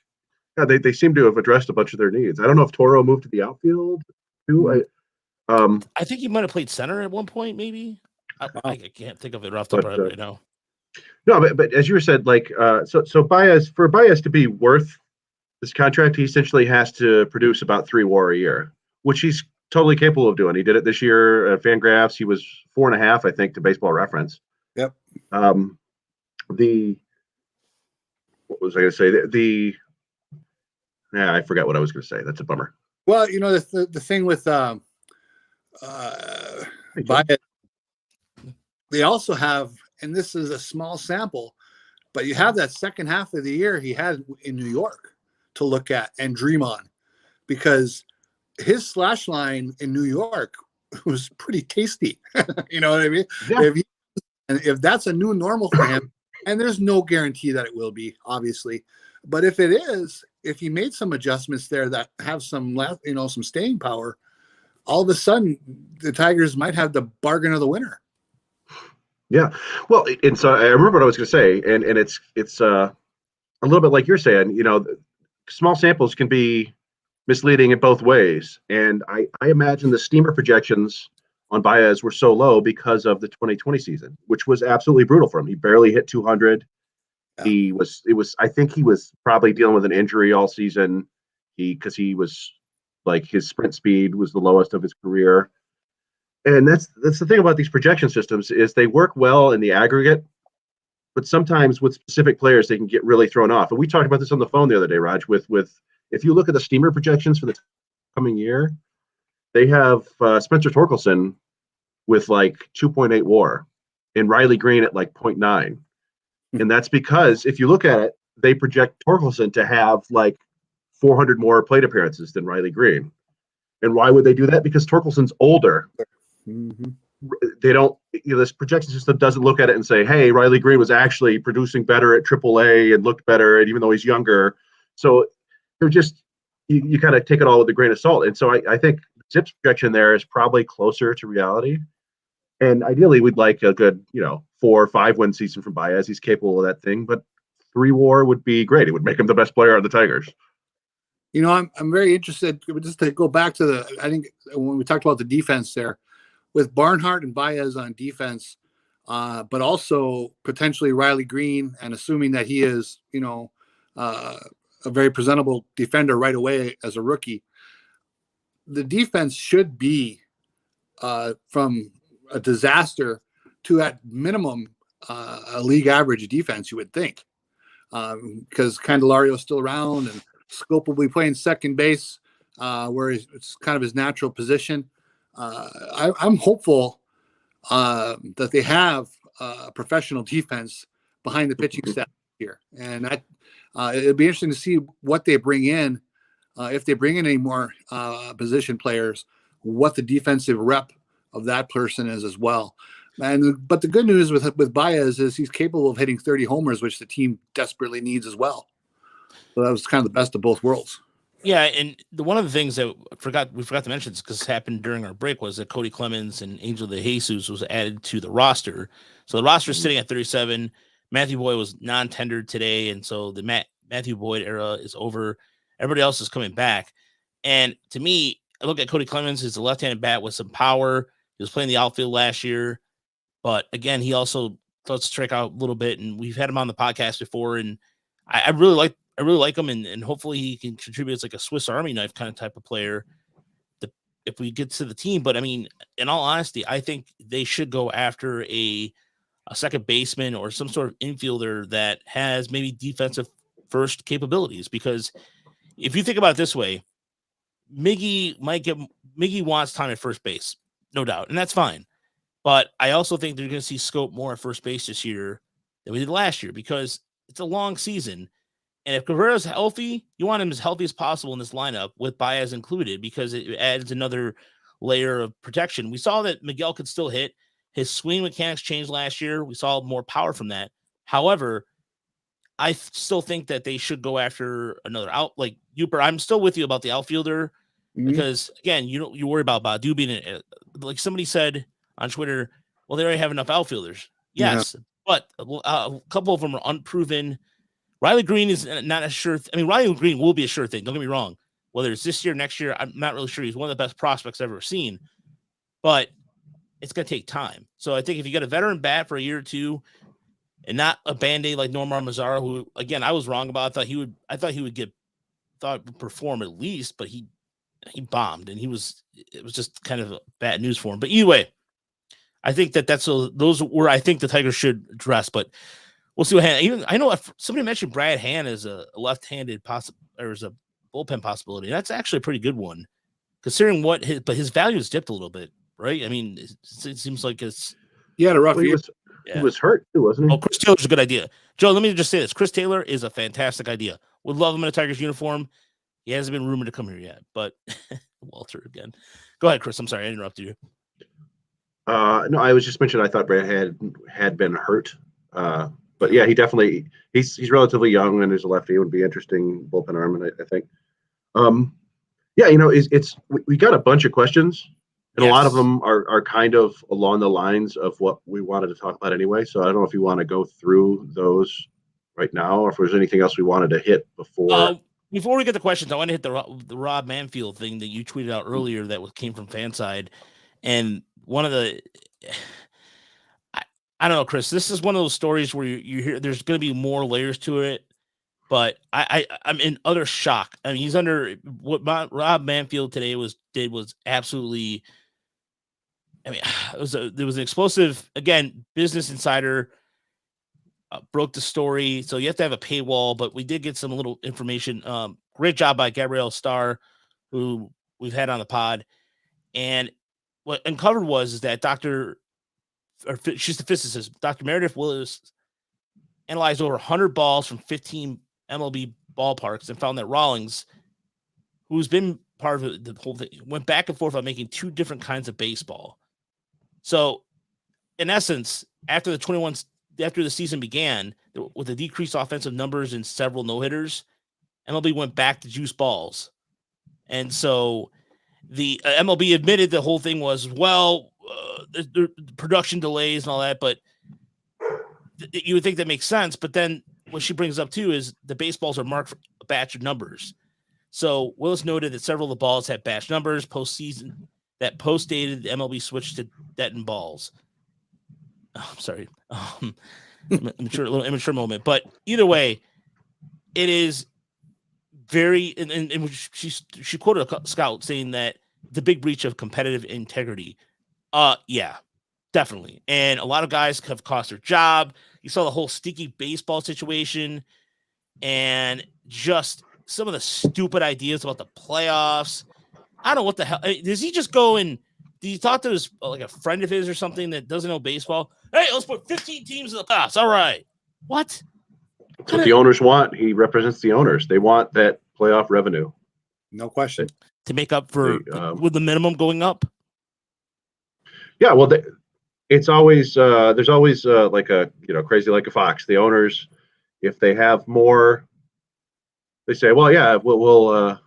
yeah, they seem to have addressed a bunch of their needs. I don't know if Toro moved to the outfield too. I think he might have played center at one point, maybe. I can't think of it off the top right now. No, but as you said, like, so Báez to be worth this contract, he essentially has to produce about 3 WAR a year, which he's totally capable of doing. He did it this year at Fangraphs. He was 4.5, I think, to Baseball Reference. Yep. What was I going to say? I forgot what I was going to say. That's a bummer. Well, the thing with Báez, they also have, and this is a small sample, but you have that second half of the year he had in New York to look at and dream on, because his slash line in New York was pretty tasty. You know what I mean? Yeah. If that's a new normal for him, and there's no guarantee that it will be, obviously, but if it is, if he made some adjustments there that have some some staying power, all of a sudden the Tigers might have the bargain of the winter. Yeah, well, and so I remember what I was going to say, and it's a little bit like you're saying. Small samples can be misleading in both ways, and I imagine the Steamer projections on Báez were so low because of the 2020 season, which was absolutely brutal for him. He barely hit 200. Yeah. I think he was probably dealing with an injury all season. Because he was like, his sprint speed was the lowest of his career. And that's the thing about these projection systems is they work well in the aggregate, but sometimes with specific players, they can get really thrown off. And we talked about this on the phone the other day, Raj, with if you look at the Steamer projections for the coming year, they have Spencer Torkelson with like 2.8 WAR and Riley Green at like 0.9. And that's because if you look at it, they project Torkelson to have like 400 more plate appearances than Riley Green. And why would they do that? Because Torkelson's older. Mm-hmm. They don't, this projection system doesn't look at it and say, hey, Riley Green was actually producing better at AAA and looked better, and even though he's younger. So they're just, you kind of take it all with a grain of salt. And so I think Zip's projection there is probably closer to reality. And ideally, we'd like a good, 4 or 5 win season from Báez. He's capable of that thing, but 3 WAR would be great. It would make him the best player on the Tigers. I'm very interested, just to go back to I think when we talked about the defense there, with Barnhart and Báez on defense, but also potentially Riley Green, and assuming that he is, a very presentable defender right away as a rookie, the defense should be from a disaster to at minimum a league average defense, you would think, because Candelario's still around and Scope will be playing second base, where it's kind of his natural position. I'm hopeful that they have a professional defense behind the pitching staff here, and that it'd be interesting to see what they bring in, if they bring in any more position players, what the defensive rep of that person is as well. But the good news with Báez is he's capable of hitting 30 homers, which the team desperately needs as well. So that was kind of the best of both worlds. Yeah, and one of the things that we forgot to mention, because it happened during our break, was that Cody Clemens and Angel de Jesus was added to the roster. So the roster is sitting at 37. Matthew Boyd was non-tendered today, and so the Matthew Boyd era is over. Everybody else is coming back. And to me, I look at Cody Clemens as a left-handed bat with some power. He was playing the outfield last year, but again, he also thought to strike out a little bit, and we've had him on the podcast before, and I really like him, and hopefully he can contribute as like a Swiss Army knife kind of type of player if we get to the team. But I mean, in all honesty, I think they should go after a second baseman or some sort of infielder that has maybe defensive first capabilities, because if you think about it this way, Miggy wants time at first base, no doubt, and that's fine. But I also think they're going to see Scope more at first base this year than we did last year, because it's a long season. And if Cabrera's healthy, you want him as healthy as possible in this lineup, with Báez included, because it adds another layer of protection. We saw that Miguel could still hit. His swing mechanics changed last year. We saw more power from that. However, I still think that they should go after another out, like Yooper. I'm still with you about the outfielder, because again, you worry about Badu being like somebody said on Twitter, well, they already have enough outfielders. Yes, but a couple of them are unproven. Riley Green is not a sure. I mean, Riley Green will be a sure thing. Don't get me wrong. Whether it's this year, next year, I'm not really sure. He's one of the best prospects I've ever seen, but it's going to take time. So I think if you get a veteran bat for a year or two, and not a Band-Aid like Nomar Mazara, who again I was wrong about. I thought he would perform at least, but he bombed, and it was just kind of bad news for him. But either way, I think those were I think the Tigers should address, but we'll see what happens. Even I know if somebody mentioned Brad Hand as a left-handed or as a bullpen possibility. That's actually a pretty good one, considering but his value has dipped a little bit, right? I mean, it seems like he had a rough year. He was hurt too, wasn't he? Oh, Chris Taylor's a good idea. Joe, let me just say this. Chris Taylor is a fantastic idea. Would love him in a Tigers uniform. He hasn't been rumored to come here yet, but Walter again. Go ahead, Chris. I'm sorry I interrupted you. No, I was just mentioning I thought Brad had been hurt. But yeah, he's relatively young, and there's a lefty. It would be interesting bullpen arm, and I think. Yeah, we got a bunch of questions. And a lot of them are kind of along the lines of what we wanted to talk about anyway. So I don't know if you want to go through those right now, or if there's anything else we wanted to hit before. Before we get the questions, I want to hit the Rob Manfield thing that you tweeted out earlier that came from Fanside. And one of the I don't know, Chris, this is one of those stories where you hear there's going to be more layers to it. But I'm in utter shock. I mean, he's under what Rob Manfield today did was absolutely. I mean, there was an explosive, again, Business Insider broke the story. So you have to have a paywall, but we did get some little information. Great job by Gabrielle Starr, who we've had on the pod. And what uncovered was that she's the physicist, Dr. Meredith Willis, analyzed over 100 balls from 15 MLB ballparks and found that Rawlings, who's been part of the whole thing, went back and forth on making two different kinds of baseball. So, in essence, after the season began, with the decreased offensive numbers and several no-hitters, MLB went back to juice balls. And so the MLB admitted the whole thing was, the production delays and all that, but you would think that makes sense. But then what she brings up too is the baseballs are marked for a batch of numbers. So Willis noted that several of the balls had batch numbers postseason that post-dated the MLB switched to Denton balls. Oh, I'm sorry. A little immature moment. But either way, it is very, and she quoted a scout saying that the big breach of competitive integrity. Yeah, definitely. And a lot of guys have cost their job. You saw the whole sticky baseball situation and just some of the stupid ideas about the playoffs. I don't know what the hell. Does he just go and do you talk to his like a friend of his or something that doesn't know baseball? Hey, let's put 15 teams in the playoffs. All right. What? That's what the owners want. He represents the owners. They want that playoff revenue. No question. To make up for with the minimum going up. Yeah, well, it's always there's always like a crazy like a fox. The owners, if they have more, they say, well, yeah, we'll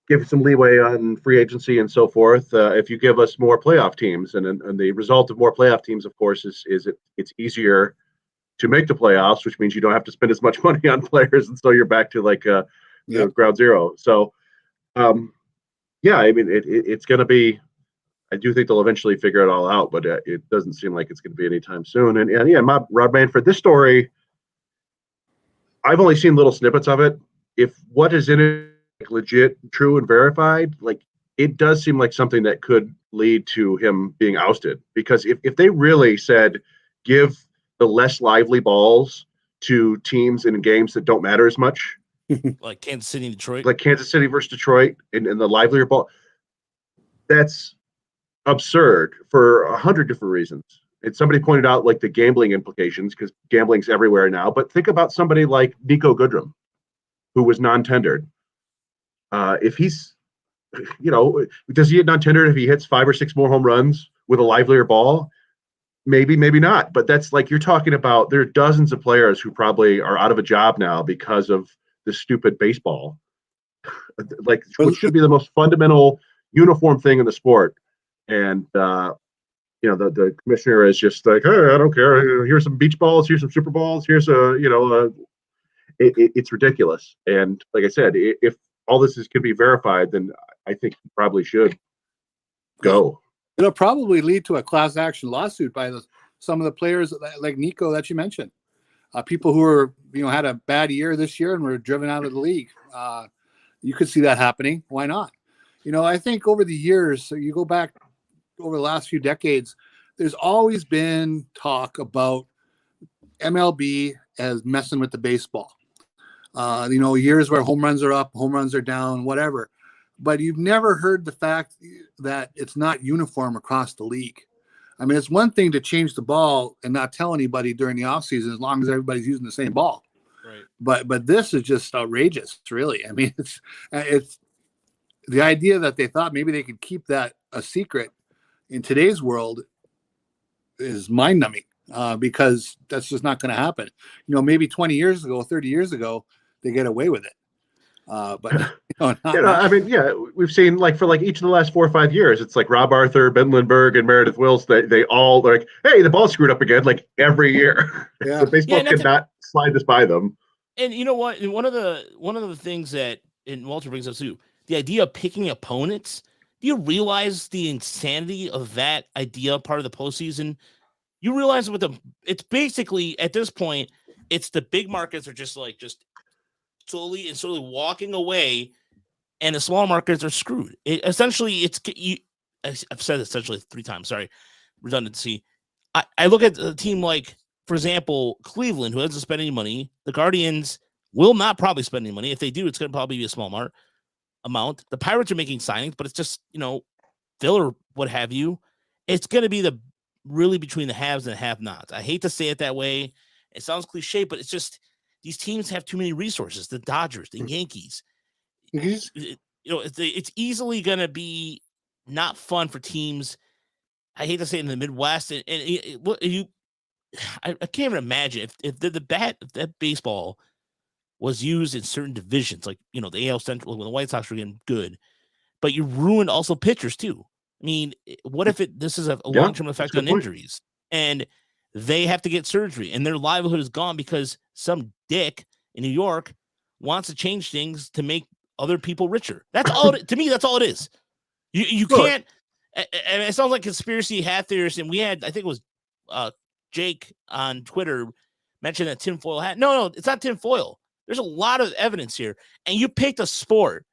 give some leeway on free agency and so forth if you give us more playoff teams. And the result of more playoff teams, of course, is it's easier to make the playoffs, which means you don't have to spend as much money on players, and so you're back to like ground zero. So, yeah, I mean, it's going to be. I do think they'll eventually figure it all out, but it doesn't seem like it's going to be anytime soon. And yeah, Rob Manfred, this story, I've only seen little snippets of it. If what is in it like, legit, true, and verified, like it does seem like something that could lead to him being ousted. Because if they really said give the less lively balls to teams in games that don't matter as much, like Kansas City and Detroit, like Kansas City versus Detroit, and the livelier ball, that's absurd for 100 different reasons. And somebody pointed out like the gambling implications because gambling's everywhere now. But think about somebody like Nico Goodrum, who was non-tendered. If he's, does he get non-tendered if he hits 5 or 6 more home runs with a livelier ball? Maybe, maybe not. But that's like you're talking about. There are dozens of players who probably are out of a job now because of this stupid baseball. Like, which should be the most fundamental uniform thing in the sport. And the commissioner is just like, hey, I don't care. Here's some beach balls. Here's some super balls. Here's it's ridiculous. And like I said, if all this can be verified, then I think he probably should go. It'll probably lead to a class action lawsuit by some of the players like Nico that you mentioned. People who are had a bad year this year and were driven out of the league. You could see that happening. Why not? I think over the years, so you go back over the last few decades, there's always been talk about MLB as messing with the baseball. Years where home runs are up, home runs are down, whatever. But you've never heard the fact that it's not uniform across the league. I mean, it's one thing to change the ball and not tell anybody during the offseason as long as everybody's using the same ball. Right. But this is just outrageous, really. I mean, it's the idea that they thought maybe they could keep that a secret in today's world is mind-numbing because that's just not going to happen. Maybe 20 years ago, 30 years ago, they get away with it. We've seen like for like each of the last 4 or 5 years, it's like Rob Arthur, Ben Lindbergh, and Meredith Wills. They all like, hey, the ball's screwed up again, like every year. Yeah. The baseball cannot slide this by them. And you know what? And one of the things that and Walter brings up too, the idea of picking opponents. Do you realize the insanity of that idea part of the postseason? You realize it's basically at this point, it's the big markets are just slowly walking away, and the small markets are screwed. I've said essentially 3 times. Sorry, redundancy. I look at a team like, for example, Cleveland, who doesn't spend any money. The Guardians will not probably spend any money. If they do, it's going to probably be a small amount. The Pirates are making signings, but it's just, filler, what have you. It's going to be really between the haves and the have-nots. I hate to say it that way. It sounds cliche, but it's just these teams have too many resources. The Dodgers, the Yankees. It's easily going to be not fun for teams. I hate to say it, in the Midwest. I can't even imagine if that baseball was used in certain divisions, like, the AL Central when the White Sox were getting good, but you ruined also pitchers too. I mean, what if this is a long-term effect on injuries and they have to get surgery and their livelihood is gone because some dick in New York wants to change things to make other people richer? That's all. To me, that's all it is. You can't. And it sounds like conspiracy hat theorists. And we had, I think it was Jake on Twitter mentioned that tinfoil hat. No, it's not tinfoil. There's a lot of evidence here. And you picked a sport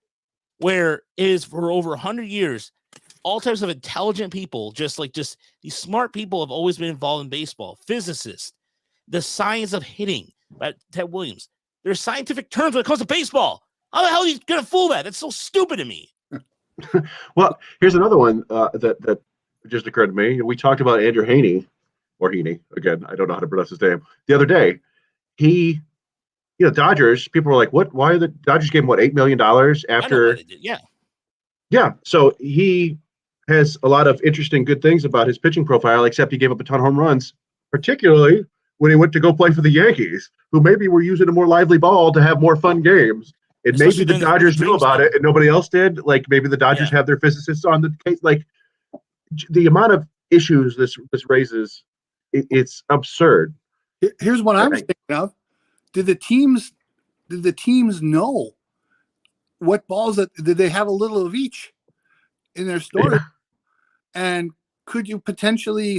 where it is for over 100 years, all types of intelligent people, just these smart people have always been involved in baseball. Physicists, the science of hitting by Ted Williams. There's scientific terms when it comes to baseball. How the hell are you going to fool that? That's so stupid to me. Well, here's another one that just occurred to me. We talked about Andrew Heaney, or Heaney, again, I don't know how to pronounce his name, the other day. He, Dodgers, people were like, what? Why the Dodgers gave him, $8 million after? Yeah. Yeah, so he has a lot of interesting, good things about his pitching profile, except he gave up a ton of home runs, particularly when he went to go play for the Yankees, who maybe were using a more lively ball to have more fun games. And Especially maybe the Dodgers knew about it and nobody else did. Like maybe the Dodgers have their physicists on the case. Like the amount of issues this raises, it's absurd. Here's what I was thinking of. Did the teams know what balls did they have a little of each in their store? Yeah. And could you potentially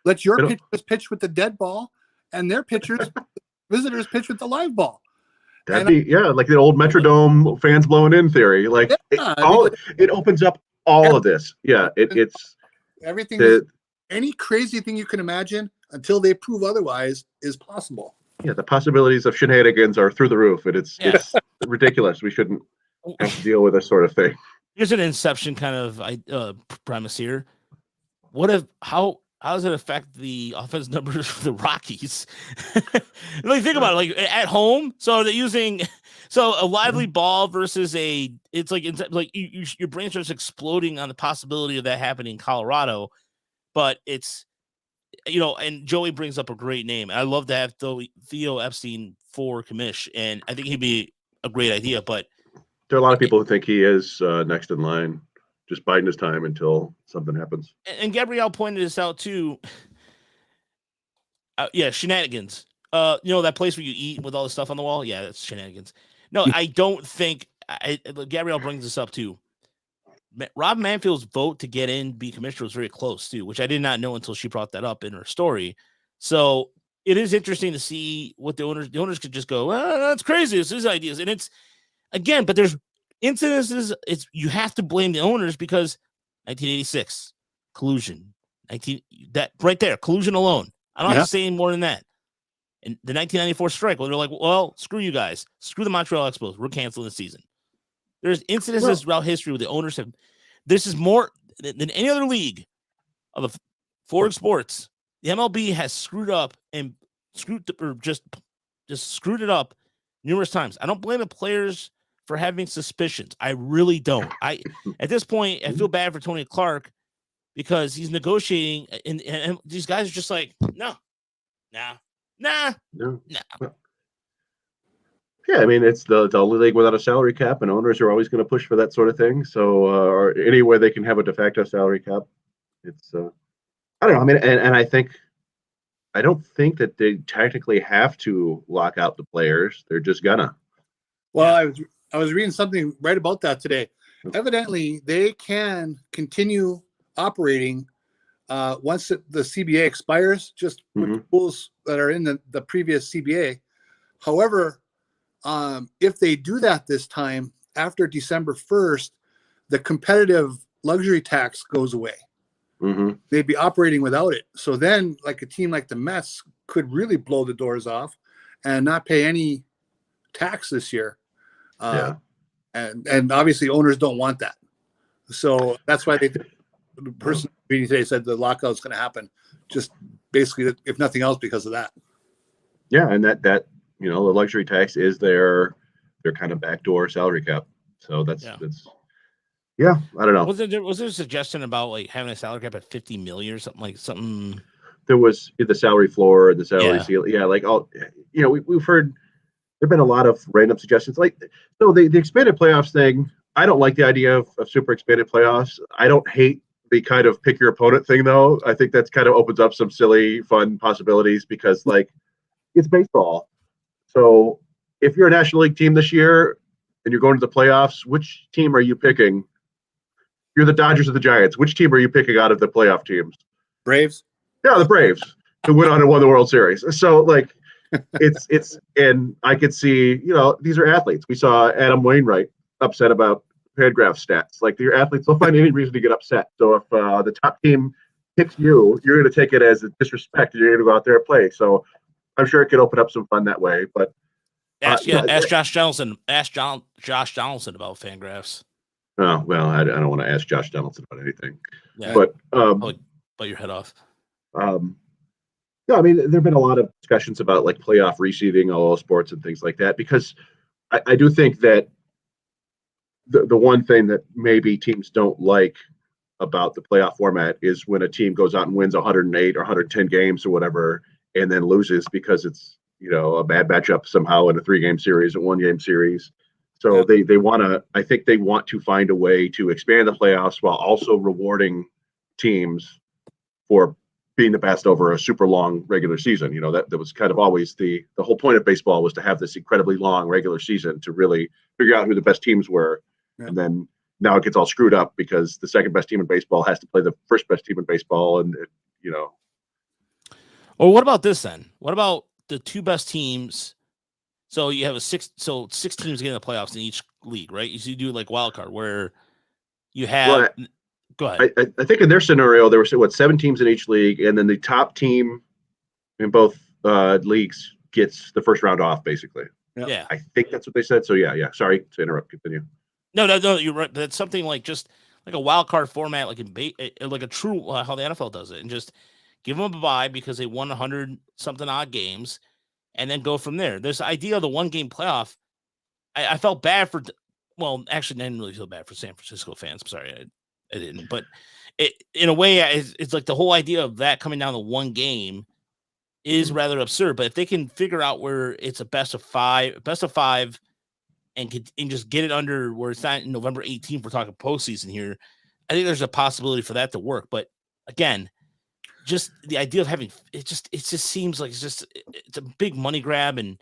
let your pitchers pitch with the dead ball and their pitchers visitors pitch with the live ball? That'd be like the old Metrodome fans blowing in theory. Like it opens up all of this. Yeah, it's everything. Any crazy thing you can imagine until they prove otherwise is possible. Yeah, the possibilities of shenanigans are through the roof, and it's ridiculous. We shouldn't have to deal with this sort of thing. Here's an Inception kind of premise here. How does it affect the offense numbers for the Rockies? Like, think about it, like at home. So they're using a lively ball versus it's like your brain starts exploding on the possibility of that happening in Colorado. But it's, and Joey brings up a great name. I love to have Theo Epstein for commish, and I think he'd be a great idea. But there are a lot of people who think he is next in line, just biding his time until something happens. And Gabrielle pointed this out too. Shenanigans. That place where you eat with all the stuff on the wall? Yeah, that's shenanigans. No, I don't think Gabrielle brings this up too. Rob Manfield's vote to get in, be commissioner, was very close too, which I did not know until she brought that up in her story. So it is interesting to see what the owners could just go, that's crazy. It's his ideas. And it's, again, but there's incidences. You have to blame the owners because 1986 collusion, that right there, collusion alone. I don't have to say any more than that. And the 1994 strike, when they're like, well, screw you guys, screw the Montreal Expos, we're canceling the season. There's incidences throughout history where the owners have. This is more than any other league of the forward sports. The MLB has screwed up and just screwed it up numerous times. I don't blame the players for having suspicions. I really don't. At this point, I feel bad for Tony Clark because he's negotiating, and these guys are just like, no. Yeah, I mean, it's the only league without a salary cap, and owners are always going to push for that sort of thing. So, or anywhere they can have a de facto salary cap, it's I don't know. I mean, and I don't think that they technically have to lock out the players. They're just gonna. Well, I was reading something right about that today. Evidently, they can continue operating once the CBA expires, just with rules that are in the previous CBA. However, if they do that this time, after December 1st, the competitive luxury tax goes away. They'd be operating without it. So then, like a team like the Mets could really blow the doors off and not pay any tax this year. And obviously owners don't want that. So that's why the person reading today said the lockout is going to happen, just basically, if nothing else, because of that. Yeah, and that the luxury tax is their kind of backdoor salary cap. So that's I don't know. Was there a suggestion about like having a salary cap at 50 million or something? There was the salary floor and the salary ceiling. Yeah, like all we've heard. There've been a lot of random suggestions. Like the expanded playoffs thing. I don't like the idea of super expanded playoffs. I don't hate the kind of pick your opponent thing though. I think that's kind of opens up some silly, fun possibilities because like it's baseball. So if you're a National League team this year and you're going to the playoffs, which team are you picking? You're the Dodgers or the Giants. Which team are you picking out of the playoff teams? Braves. Yeah, the Braves, who went on and won the World Series. So like it's and I could see, these are athletes. We saw Adam Wainwright upset about Fangraphs stats. Like your athletes, they'll find any reason to get upset. So if the top team hits you, you're going to take it as a disrespect, and you're going to go out there and play. So I'm sure it could open up some fun that way. But ask Josh Donaldson. Ask Josh Donaldson about Fangraphs. Oh well, I don't want to ask Josh Donaldson about anything. Yeah. But bite your head off. No, I mean, there've been a lot of discussions about like playoff reseeding, all sports and things like that, because I do think that the one thing that maybe teams don't like about the playoff format is when a team goes out and wins 108 or 110 games or whatever, and then loses because it's, a bad matchup somehow in a 3-game series or 1-game series. So they want to, I think they want to find a way to expand the playoffs while also rewarding teams for being the best over a super long regular season. That was kind of always the whole point of baseball, was to have this incredibly long regular season to really figure out who the best teams were. Yeah. And then now it gets all screwed up because the second best team in baseball has to play the first best team in baseball. And, Or what about this then? What about the 2 best teams? So you have 6 teams getting the playoffs in each league, right? You do like wild card where you have. Go ahead. I think in their scenario, there were 7 teams in each league, and then the top team in both leagues gets the first round off, basically. Yeah. I think that's what they said. So yeah. Sorry to interrupt. Continue. No, you're right. But it's something like just like a wild card format, like like a true how the NFL does it, and just give them a bye because they won 100 something odd games, and then go from there. This idea of the 1-game playoff, I felt bad for. Well, actually, I didn't really feel bad for San Francisco fans. I'm sorry, I didn't. But in a way, it's like the whole idea of that coming down to 1 game is rather absurd. But if they can figure out where it's a best of 5, and just get it under where it's not November 18th, we're talking postseason here, I think there's a possibility for that to work. But again, just the idea of having it just seems like it's a big money grab. And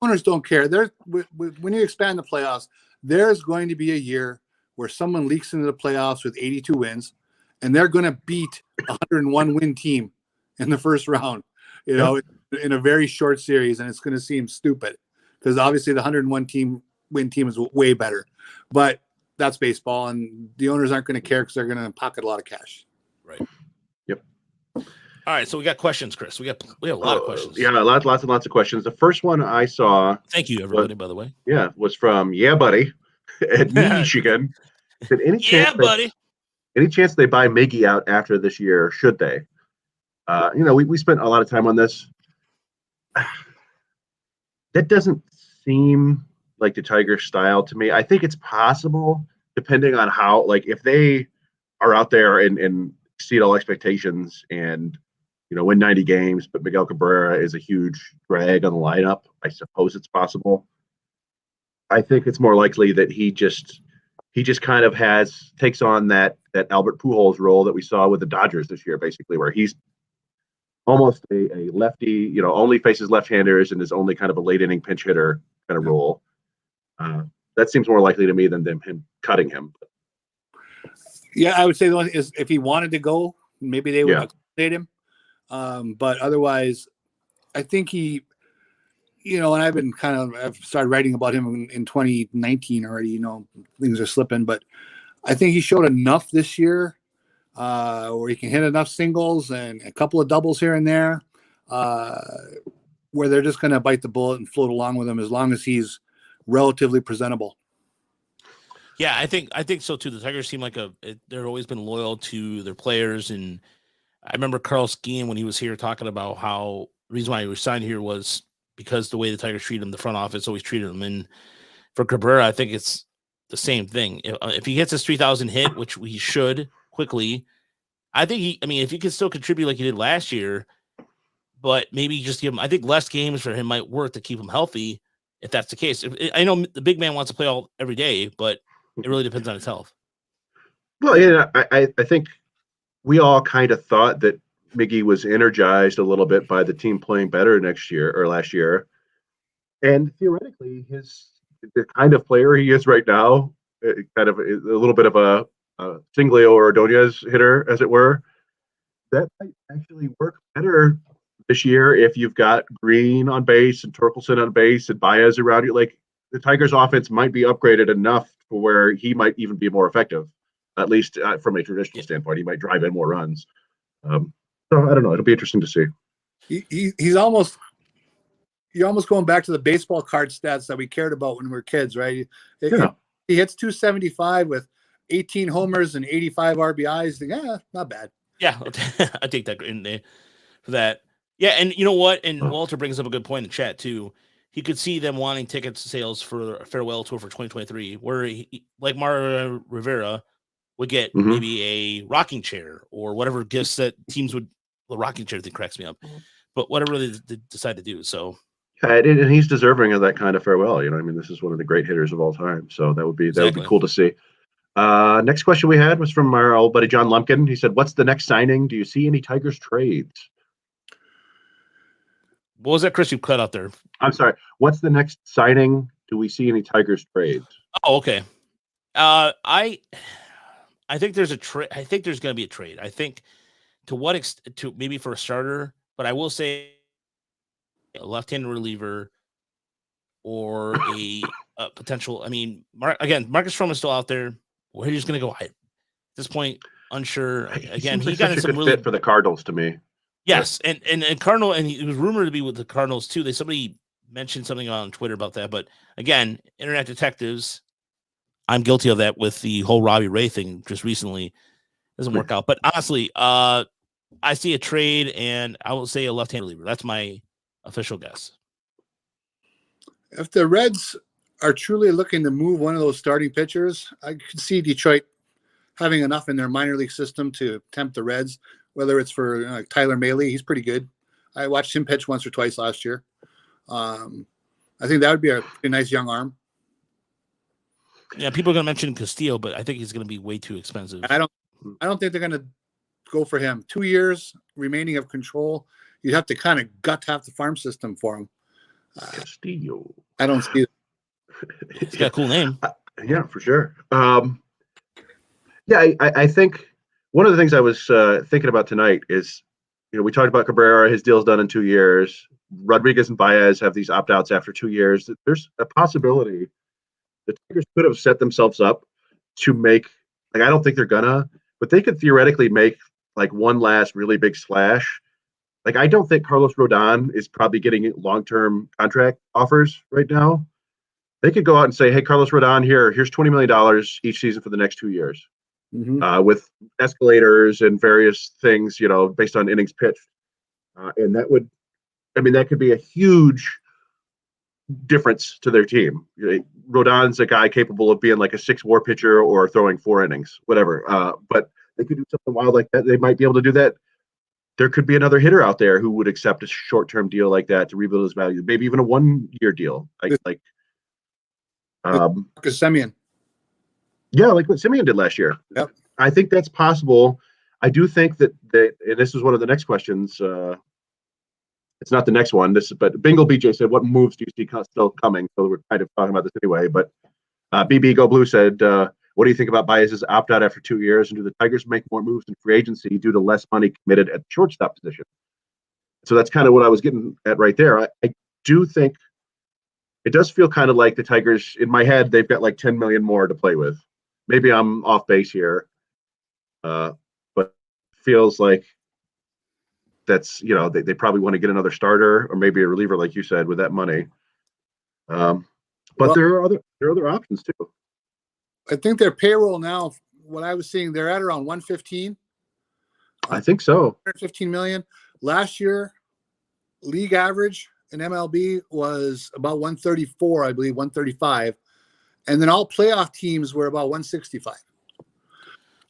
owners don't care. When you expand the playoffs, there's going to be a year where someone leaks into the playoffs with 82 wins, and they're going to beat a 101 win team in the first round, in a very short series, and it's going to seem stupid because obviously the 101 win team is way better. But that's baseball, and the owners aren't going to care because they're going to pocket a lot of cash. Right. Yep. All right, so we got questions, Chris. We have a lot of questions. Yeah, lots and lots of questions. The first one I saw. Thank you, everybody. By the way. Yeah, was from Buddy at Michigan. Said any chance they buy Miggy out after this year? Should they? We spent a lot of time on this. That doesn't seem like the Tiger style to me. I think it's possible, depending on how, like, if they are out there and exceed all expectations and win 90 games, but Miguel Cabrera is a huge drag on the lineup, I suppose it's possible. I think it's more likely that he just kind of takes on that Albert Pujols role that we saw with the Dodgers this year, basically, where he's almost a lefty, only faces left-handers and is only kind of a late inning pinch hitter kind of role. That seems more likely to me than him cutting him. Yeah, I would say the one is if he wanted to go, maybe they would accommodate him. But otherwise, I think he, and I've started writing about him in 2019 already. Things are slipping, but I think he showed enough this year where he can hit enough singles and a couple of doubles here and there, where they're just going to bite the bullet and float along with him as long as he's relatively presentable. Yeah, I think so too. The Tigers seem like they've always been loyal to their players, and I remember Carl Skeen when he was here talking about how the reason why he was signed here was because the way the Tigers treat him, the front office always treated him. And for Cabrera, I think it's the same thing. If he gets his 3,000 hit, which he should quickly, I think if he could still contribute like he did last year, but maybe just give him, I think less games for him might work to keep him healthy. If that's the case, I know the big man wants to play every day, but it really depends on his health. Well, yeah, I think we all kind of thought that Miggy was energized a little bit by the team playing better last year. And theoretically, the kind of player he is right now, kind of a little bit of a Singleo or Ordonez hitter, as it were, that might actually work better this year if you've got Green on base and Torkelson on base and Baez around you. Like, the Tigers' offense might be upgraded enough for where he might even be more effective, at least from a traditional standpoint. He might drive in more runs. So I don't know. It'll be interesting to see. He's almost you're almost going back to the baseball card stats that we cared about when we were kids, right? He hits 275 with 18 homers and 85 RBIs. Yeah, not bad. Yeah, I take that in there for that. Yeah, and you know what? And Walter brings up a good point in the chat too. He could see them wanting ticket sales for a farewell tour for 2023, where like Mario Rivera would get maybe a rocking chair or whatever gifts that teams would. The rocking chair thing cracks me up, but whatever they decide to do. So, and he's deserving of that kind of farewell. I mean, this is one of the great hitters of all time. So that would be cool to see. Next question we had was from our old buddy John Lumpkin. He said, "What's the next signing? Do you see any Tigers trades?" What was that, Chris? You cut out there. I'm sorry. What's the next signing? Do we see any Tigers trades? Oh, okay. I think there's a trade. I think there's going to be a trade. I think to what extent? To maybe for a starter, but I will say a left-handed reliever or a potential. I mean, Marcus Stroman is still out there. Where he's going to go? At this point, unsure. Again, he got in some really fit for the Cardinals to me. Yes, and Cardinal, and he was rumored to be with the Cardinals too. Somebody mentioned something on Twitter about that, but again, internet detectives. I'm guilty of that with the whole Robbie Ray thing just recently. Doesn't work out, but honestly, I see a trade, and I will say a left-handed reliever. That's my official guess. If the Reds are truly looking to move one of those starting pitchers, I could see Detroit having enough in their minor league system to tempt the Reds. Whether it's for Tyler Mahle, he's pretty good. I watched him pitch once or twice last year. I think that would be a pretty nice young arm. Yeah, people are going to mention Castillo, but I think he's going to be way too expensive. I don't think they're going to go for him. 2 years remaining of control. You'd have to kind of gut half the farm system for him. Castillo. I don't see it. He's got a cool name. Yeah, for sure. I think one of the things I was thinking about tonight is, we talked about Cabrera, his deal's done in 2 years. Rodriguez and Báez have these opt-outs after 2 years. There's a possibility the Tigers could have set themselves up to make, I don't think they're gonna, but they could theoretically make one last really big splash. I don't think Carlos Rodon is probably getting long-term contract offers right now. They could go out and say, hey, Carlos Rodon, here's $20 million each season for the next 2 years. With escalators and various things, based on innings pitched. And that could be a huge difference to their team. Rodon's a guy capable of being like a 6-WAR pitcher or throwing 4 innings, whatever. But they could do something wild like that. They might be able to do that. There could be another hitter out there who would accept a short-term deal like that to rebuild his value, maybe even a 1-year deal. Marcus Semien. Yeah, like what Semien did last year. Yep. I think that's possible. I do think that and this is one of the next questions. It's not the next one. But Bingle BJ said, "What moves do you see still coming?" So we're kind of talking about this anyway. But BB Go Blue said, "What do you think about Báez's opt-out after 2 years? And do the Tigers make more moves in free agency due to less money committed at the shortstop position?" So that's kind of what I was getting at right there. I do think it does feel kind of like the Tigers. In my head, they've got like 10 million more to play with. Maybe I'm off base here. But feels like that's, they probably want to get another starter or maybe a reliever, like you said, with that money. But there are other options too. I think their payroll now, what I was seeing, they're at around 115. I think so. 115 million. Last year, league average in MLB was about 134, I believe, 135. And then all playoff teams were about 165.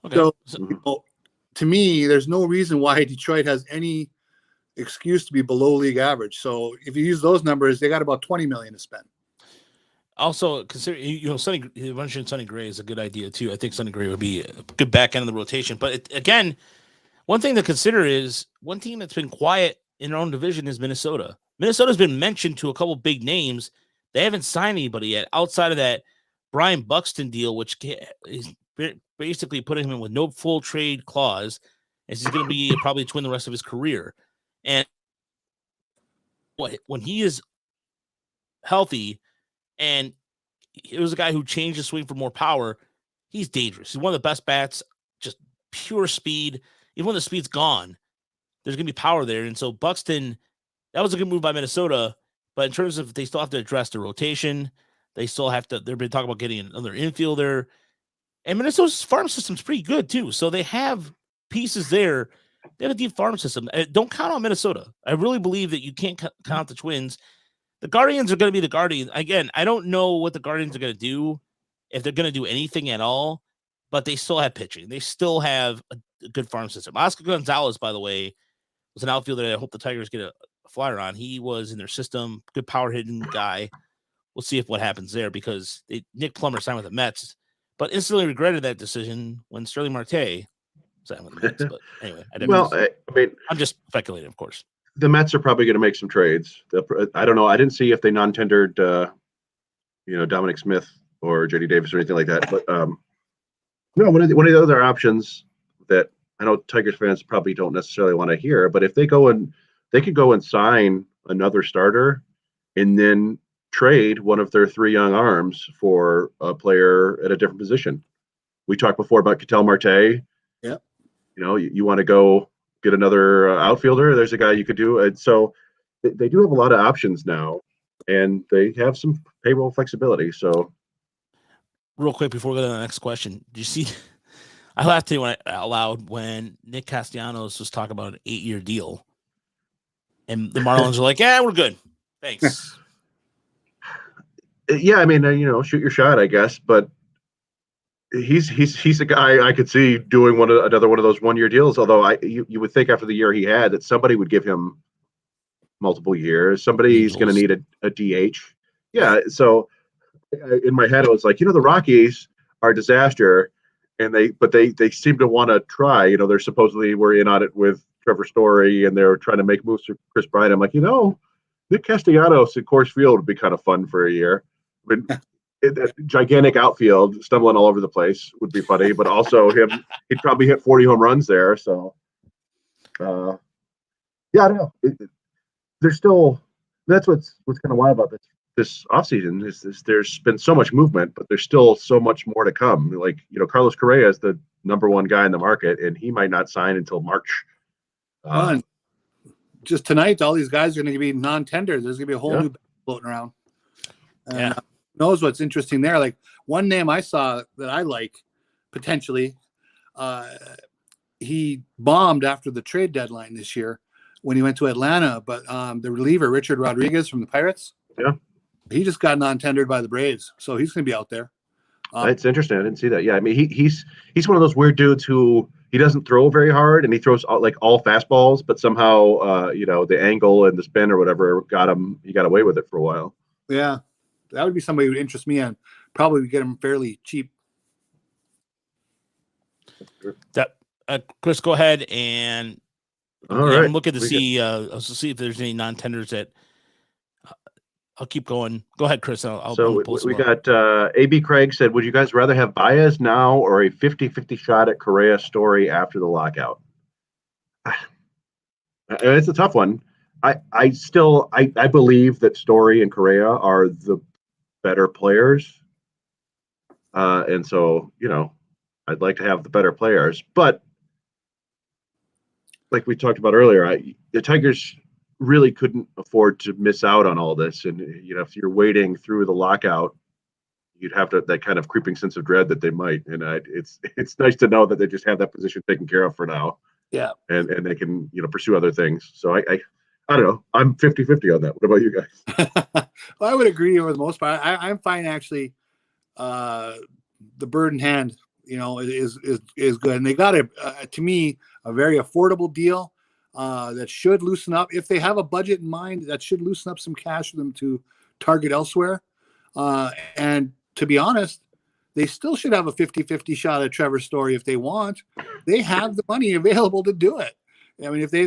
Okay. So to me, there's no reason why Detroit has any excuse to be below league average. So if you use those numbers, they got about 20 million to spend. Also, consider you mentioned Sonny Gray is a good idea too. I think Sonny Gray would be a good back end of the rotation. But again, one thing to consider is one team that's been quiet in their own division is Minnesota. Minnesota's been mentioned to a couple big names. They haven't signed anybody yet outside of that Brian Buxton deal, which is basically putting him with no full trade clause, as he's going to be probably a twin the rest of his career. And when he is healthy and it was a guy who changed his swing for more power. He's dangerous. He's one of the best bats, just pure speed. Even when the speed's gone, there's going to be power there. And so Buxton, that was a good move by Minnesota. But in terms of, they still have to address the rotation. They still have to, they've been talking about getting another infielder. And Minnesota's farm system's pretty good too. So they have pieces there. They have a deep farm system. Don't count on Minnesota. I really believe that you can't count the Twins. The Guardians are going to be the Guardians. Again, I don't know what the Guardians are going to do, if they're going to do anything at all, but they still have pitching. They still have a good farm system. Oscar Gonzalez, by the way, was an outfielder that I hope the Tigers get a flyer on. He was in their system, good power hitting guy. We'll see what happens there, because Nick Plummer signed with the Mets, but instantly regretted that decision when Sterling Marte signed with the Mets. But anyway, I'm just speculating, of course. The Mets are probably going to make some trades. I don't know. I didn't see if they non-tendered, Dominic Smith or JD Davis or anything like that. But no, one of the other options that I know Tigers fans probably don't necessarily want to hear, but if they could go and sign another starter and then trade one of their 3 young arms for a player at a different position. We talked before about Ketel Marte. Yeah. You want to go get another outfielder. There's a guy you could do. And so they do have a lot of options now, and they have some payroll flexibility. So real quick before we go to the next question, did you see, I laughed to you out loud when Nick Castellanos was talking about an 8-year deal, and the Marlins are like, yeah, we're good. Thanks. Yeah. I mean, shoot your shot, I guess, but he's a guy I could see doing another one of those 1-year deals. Although you would think after the year he had that somebody would give him multiple years. Somebody's going to need a DH. Yeah. So in my head, I was like, the Rockies are a disaster, and they seem to want to try. They're supposedly were in on it with Trevor Story, and they're trying to make moves for Chris Bryant. I'm like, Nick Castellanos at Coors Field would be kind of fun for a year. I mean, that gigantic outfield stumbling all over the place would be funny, but also he'd probably hit 40 home runs there. So, I don't know. There's still, that's what's kind of wild about this offseason is there's been so much movement, but there's still so much more to come. Like, Carlos Correa is the #1 guy in the market, and he might not sign until March. Just tonight, all these guys are going to be non-tenders. There's going to be a whole new floating around. And knows what's interesting there. Like, one name I saw that I like potentially, he bombed after the trade deadline this year when he went to Atlanta. But the reliever, Richard Rodriguez from the Pirates, he just got non-tendered by the Braves. So he's going to be out there. It's interesting. I didn't see that. Yeah, I mean, he's one of those weird dudes who he doesn't throw very hard, and he throws all fastballs, but somehow, the angle and the spin or whatever he got away with it for a while. Yeah. That would be somebody who would interest me, and probably get him fairly cheap. Chris, go ahead and I'm looking to see if there's any non-tenders that I'll keep going. Go ahead, Chris. We got AB Craig said, would you guys rather have Báez now or a 50-50 shot at Correa Story after the lockout? It's a tough one. I believe that Story and Correa are the better players. And so, I'd like to have the better players, but like we talked about earlier, the Tigers really couldn't afford to miss out on all this. And, if you're waiting through the lockout, you'd have that kind of creeping sense of dread that they might. And it's nice to know that they just have that position taken care of for now. Yeah. And they can, pursue other things. So I don't know. I'm 50-50 on that. What about you guys? Well, I would agree for the most part. I'm fine, actually. The bird in hand, is good. And they got to me, a very affordable deal that should loosen up. If they have a budget in mind, that should loosen up some cash for them to target elsewhere. And to be honest, they still should have a 50-50 shot at Trevor Story if they want. They have the money available to do it. I mean, if they,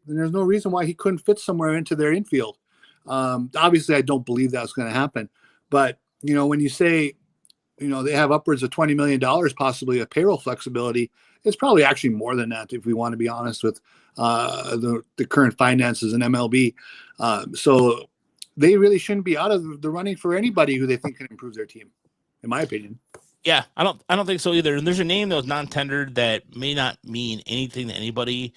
there's no reason why he couldn't fit somewhere into their infield. Obviously, I don't believe that's going to happen. But, when you say, they have upwards of $20 million possibly of payroll flexibility, it's probably actually more than that, if we want to be honest with the current finances in MLB. So they really shouldn't be out of the running for anybody who they think can improve their team, in my opinion. Yeah, I don't think so either. And there's a name that was non-tendered that may not mean anything to anybody,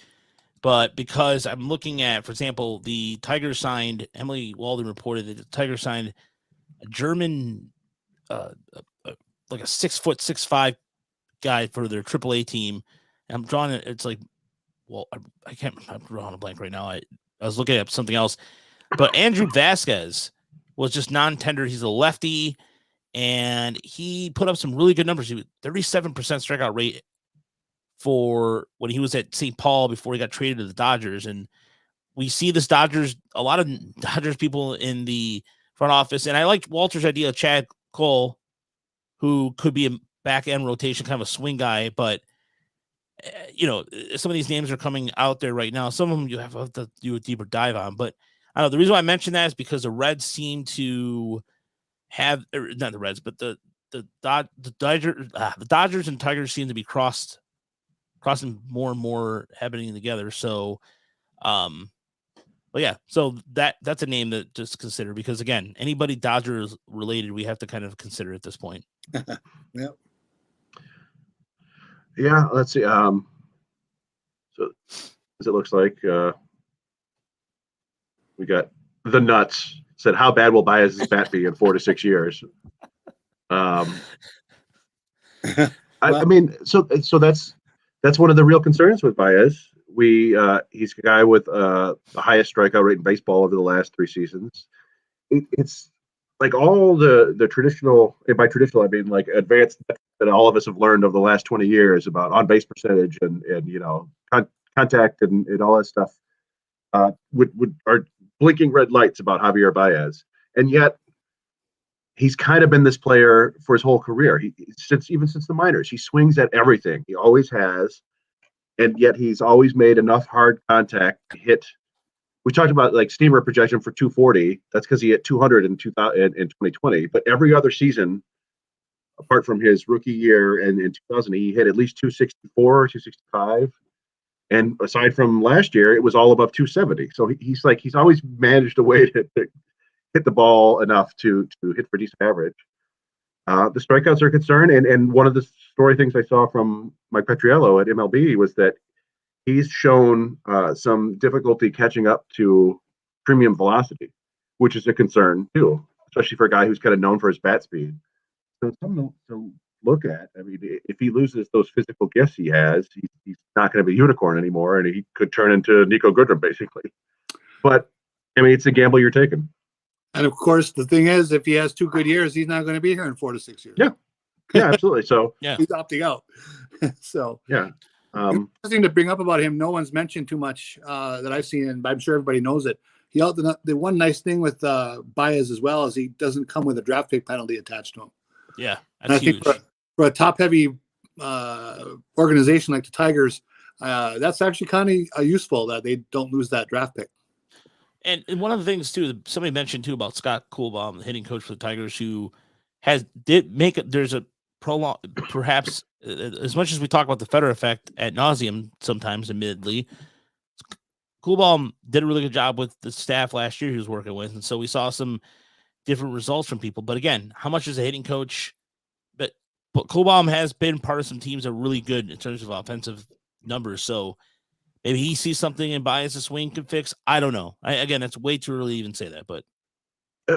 but because I'm looking at, for example, the Tigers signed, Emily Walden reported that the Tigers signed a German, like a 6'6'5" guy for their AAA team. And I'm drawing it. It's like, well, I'm drawing a blank right now. I was looking at something else, but Andrew Vasquez was just non-tendered. He's a lefty, and he put up some really good numbers. He was 37% strikeout rate for when he was at St. Paul before he got traded to the Dodgers. And we see this a lot of Dodgers people in the front office. And I liked Walter's idea of Chad Cole, who could be a back end rotation, kind of a swing guy, but some of these names are coming out there right now. Some of them you have to do a deeper dive on, but I don't know. The reason why I mentioned that is because the Reds seem to have, not the Reds, but the Dodgers and Tigers seem to be crossing more and more happening together. So, but yeah, so that's a name that just consider, because again, anybody Dodgers related, we have to kind of consider at this point. Yep. Yeah, let's see. So as it looks like, we got the nuts said, how bad will Baez's bat be in 4 to 6 years? I mean, so that's one of the real concerns with Baez. He's a guy with the highest strikeout rate in baseball over the last 3 seasons. It's like all the traditional, and by traditional I mean like advanced that all of us have learned over the last 20 years about on base percentage and contact and all that stuff are blinking red lights about Javier Báez. And yet he's kind of been this player for his whole career. Even since the minors, he swings at everything. He always has, and yet he's always made enough hard contact to hit. We talked about like steamer projection for 240. That's because he hit 200 in 2020. But every other season, apart from his rookie year and in 2000, he hit at least 264, 265. And aside from last year, it was all above 270. So he's always managed a way to hit the ball enough to hit for decent average. The strikeouts are concerned. And one of the story things I saw from Mike Petriello at MLB was that he's shown some difficulty catching up to premium velocity, which is a concern too, especially for a guy who's kind of known for his bat speed. So it's something to look at. I mean, if he loses those physical gifts he has, he's not going to be a unicorn anymore, and he could turn into Nico Goodrum basically. But I mean, it's a gamble you're taking. And of course, the thing is, if he has 2 good years, he's not going to be here in 4 to 6 years. Yeah, absolutely. So yeah, he's opting out. So yeah. Interesting to bring up about him. No one's mentioned too much that I've seen, and I'm sure everybody knows it. The one nice thing with Baez as well is he doesn't come with a draft pick penalty attached to him. Yeah, that's huge. I think for a top-heavy organization like the Tigers, that's actually kind of useful that they don't lose that draft pick. And one of the things too, somebody mentioned too about Scott Kuhlbaum, the hitting coach for the Tigers, who there's a prolong, perhaps as much as we talk about the Federer effect ad nauseum sometimes, admittedly, Kuhlbaum did a really good job with the staff last year he was working with, and so we saw some different results from people. But again, how much is a hitting coach? But Kuhlbaum has been part of some teams that are really good in terms of offensive numbers, so maybe he sees something in Baez's swing can fix. I don't know. Again, it's way too early to even say that. But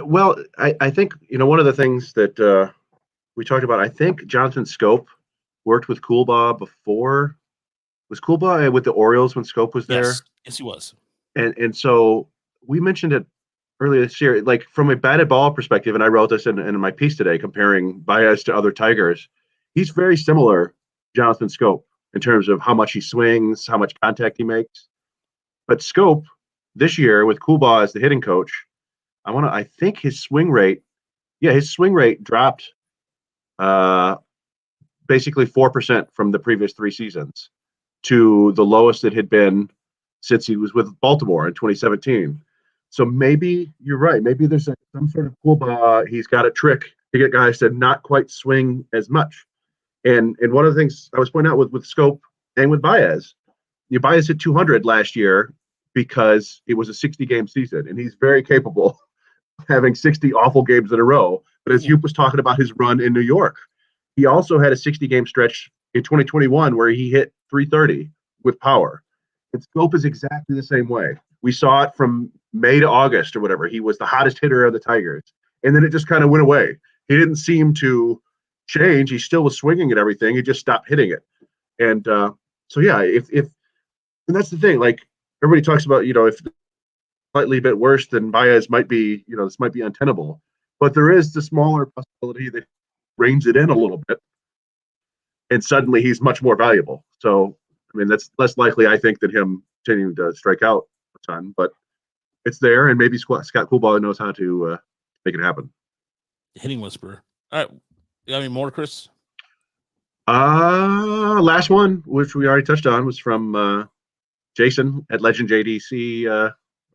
well, I think one of the things that we talked about. I think Jonathan Scope worked with Kuhlbaum before. Was Kuhlbaum with the Orioles when Scope was there? Yes, he was. And so we mentioned it earlier this year, like from a batted ball perspective, and I wrote this in my piece today comparing Baez to other Tigers. He's very similar, Jonathan Scope, in terms of how much he swings, how much contact he makes. But Scope this year with Kuhlbaum as the hitting coach, I think his swing rate dropped basically 4% from the previous 3 seasons to the lowest it had been since he was with Baltimore in 2017. So maybe you're right. Maybe there's some sort of Kuhlbaum. He's got a trick to get guys to not quite swing as much. And one of the things I was pointing out with Scope and with Baez, Baez hit 200 last year because it was a 60-game season, and he's very capable having 60 awful games in a row. But as Yooper was talking about his run in New York, he also had a 60-game stretch in 2021 where he hit 330 with power. And Scope is exactly the same way. We saw it from May to August or whatever. He was the hottest hitter of the Tigers. And then it just kind of went away. He didn't seem to change. He still was swinging at everything. He just stopped hitting it. And so, yeah, if and that's the thing. Like, everybody talks about, if slightly a bit worse than Báez might be, this might be untenable. But there is the smaller possibility that he reins it in a little bit. And suddenly he's much more valuable. So, I mean, that's less likely, I think, than him continuing to strike out a ton. But it's there, and maybe Scott Coolbaugh knows how to make it happen. Hitting whisperer. All right. You got any more, Chris? Last one, which we already touched on, was from Jason at Legend JDC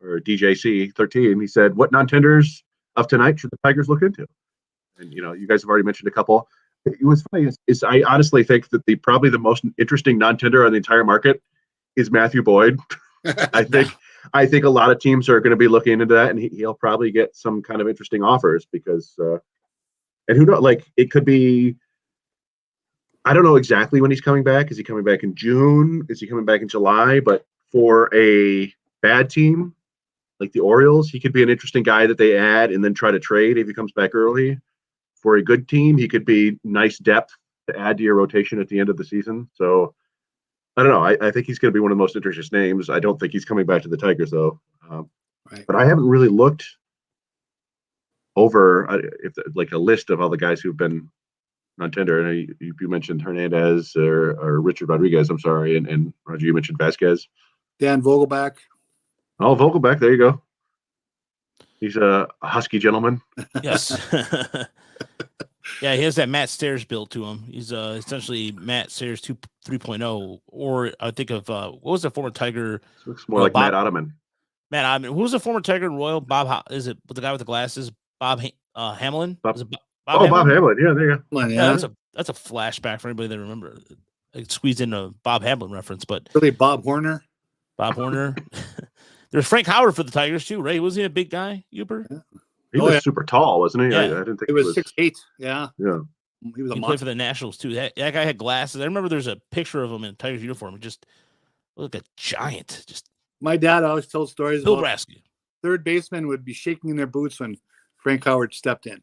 or DJC 13. He said, "What non-tenders of tonight should the Tigers look into?" And you guys have already mentioned a couple. It was funny. Is I honestly think that probably the most interesting non-tender on the entire market is Matthew Boyd. I think a lot of teams are going to be looking into that, and he'll probably get some kind of interesting offers because, and who knows? Like, it could be. I don't know exactly when he's coming back. Is he coming back in June? Is he coming back in July? But for a bad team like the Orioles, he could be an interesting guy that they add and then try to trade if he comes back early. For a good team, he could be nice depth to add to your rotation at the end of the season. So I don't know. I think he's going to be one of the most interesting names. I don't think he's coming back to the Tigers, though. Right. But I haven't really looked over like a list of all the guys who've been on tender. And you mentioned Hernandez or Richard Rodriguez, I'm sorry. And Roger, you mentioned Vasquez. Dan Vogelback. Oh, Vogelback. There you go. He's a husky gentleman. Yes. Yeah, he has that Matt Stairs build to him. He's essentially Matt Stairs 3.0, or I think of what was the former Tiger? Looks more like Matt Ottoman. Matt Ottoman. Who was the former Tiger and Royal? Is it the guy with the glasses? Bob Hamlin? Bob Hamlin. Yeah, there you go. Yeah, that's a flashback for anybody that remember. I squeezed in a Bob Hamlin reference, but really Bob Horner. There's Frank Howard for the Tigers too, right? Wasn't he a big guy, Yooper? Yeah. He was super tall, wasn't he? Yeah. I didn't think he was 6'8". Yeah. Yeah. He was He played for the Nationals too. That guy had glasses. I remember there's a picture of him in a Tigers uniform. He just looked like a giant. Just my dad always told stories Bill about Rasky. Third basemen would be shaking in their boots when Frank Howard stepped in.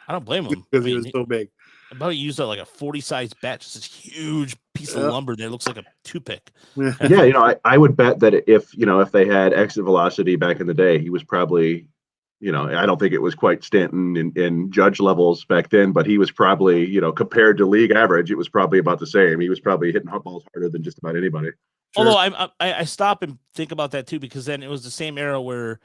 I don't blame him because he was so big. About to use like a 40-size bat, just this huge piece of lumber that looks like a toothpick. Yeah, I would bet that if they had exit velocity back in the day, he was probably, I don't think it was quite Stanton and Judge levels back then, but he was probably, compared to league average, it was probably about the same. He was probably hitting balls harder than just about anybody. Sure. Although I stop and think about that too, because then it was the same era where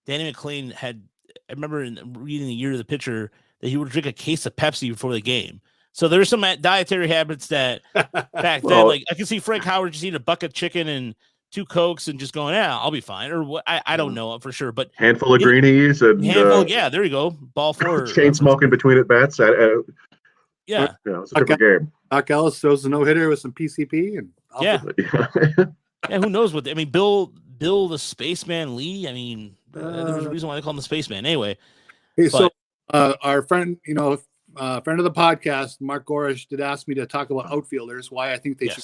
Danny McLean had. I remember reading the Year of the Pitcher that he would drink a case of Pepsi before the game. So there's some dietary habits that back then, like I can see Frank Howard just eating a bucket of chicken and 2 Cokes and just going, I'll be fine. Or what? I don't know for sure, but handful of greenies and yeah, there you go. Ball 4. Chain smoking between at bats. Yeah. It's a different game. Doc Ellis throws a no-hitter with some PCP and yeah, who knows what? Bill the Spaceman Lee. I mean, there's a reason why they call him the Spaceman. Anyway, so our friend, friend of the podcast, Mark Gorish, did ask me to talk about outfielders. Why I think they should.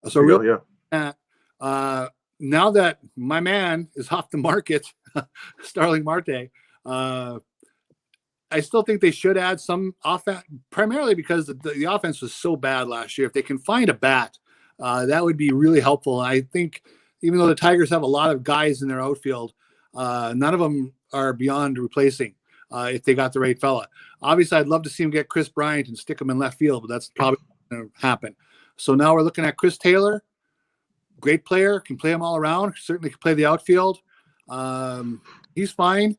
So really, now that my man is off the market, Starling Marte, I still think they should add some offense, primarily because the offense was so bad last year. If they can find a bat, that would be really helpful. I think even though the Tigers have a lot of guys in their outfield, none of them are beyond replacing if they got the right fella. Obviously, I'd love to see him get Chris Bryant and stick him in left field, but that's probably not going to happen. So now we're looking at Chris Taylor. Great player, can play him all around. Certainly can play the outfield. He's fine.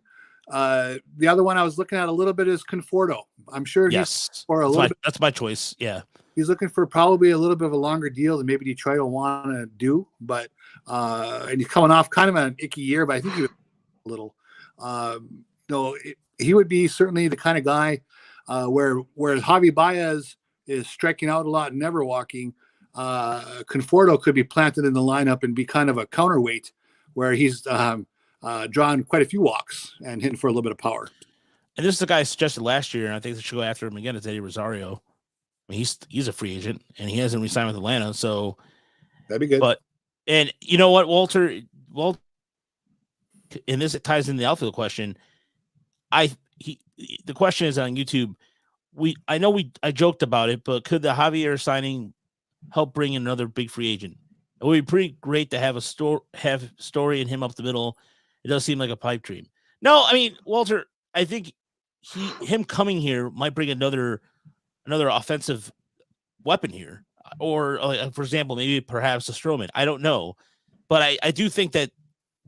The other one I was looking at a little bit is Conforto. I'm sure he's for a little bit. That's my choice. Yeah. He's looking for probably a little bit of a longer deal than maybe Detroit will want to do, but and he's coming off kind of an icky year, but I think he was a little. He would be certainly the kind of guy where Javier Báez is striking out a lot and never walking. Conforto could be planted in the lineup and be kind of a counterweight where he's drawing quite a few walks and hitting for a little bit of power. And this is the guy I suggested last year, and I think they should go after him again. It's Eddie Rosario. I mean, he's a free agent, and he hasn't re-signed with Atlanta, so that'd be good. But and you know what, Walter, and this ties in the outfield question. The question is on YouTube. I joked about it, but could the Javier signing help bring in another big free agent? It would be pretty great to have Story and him up the middle. It does seem like a pipe dream. No, I mean, Walter, I think him coming here might bring another offensive weapon here, or for example, maybe perhaps a Stroman. I don't know, but I do think that,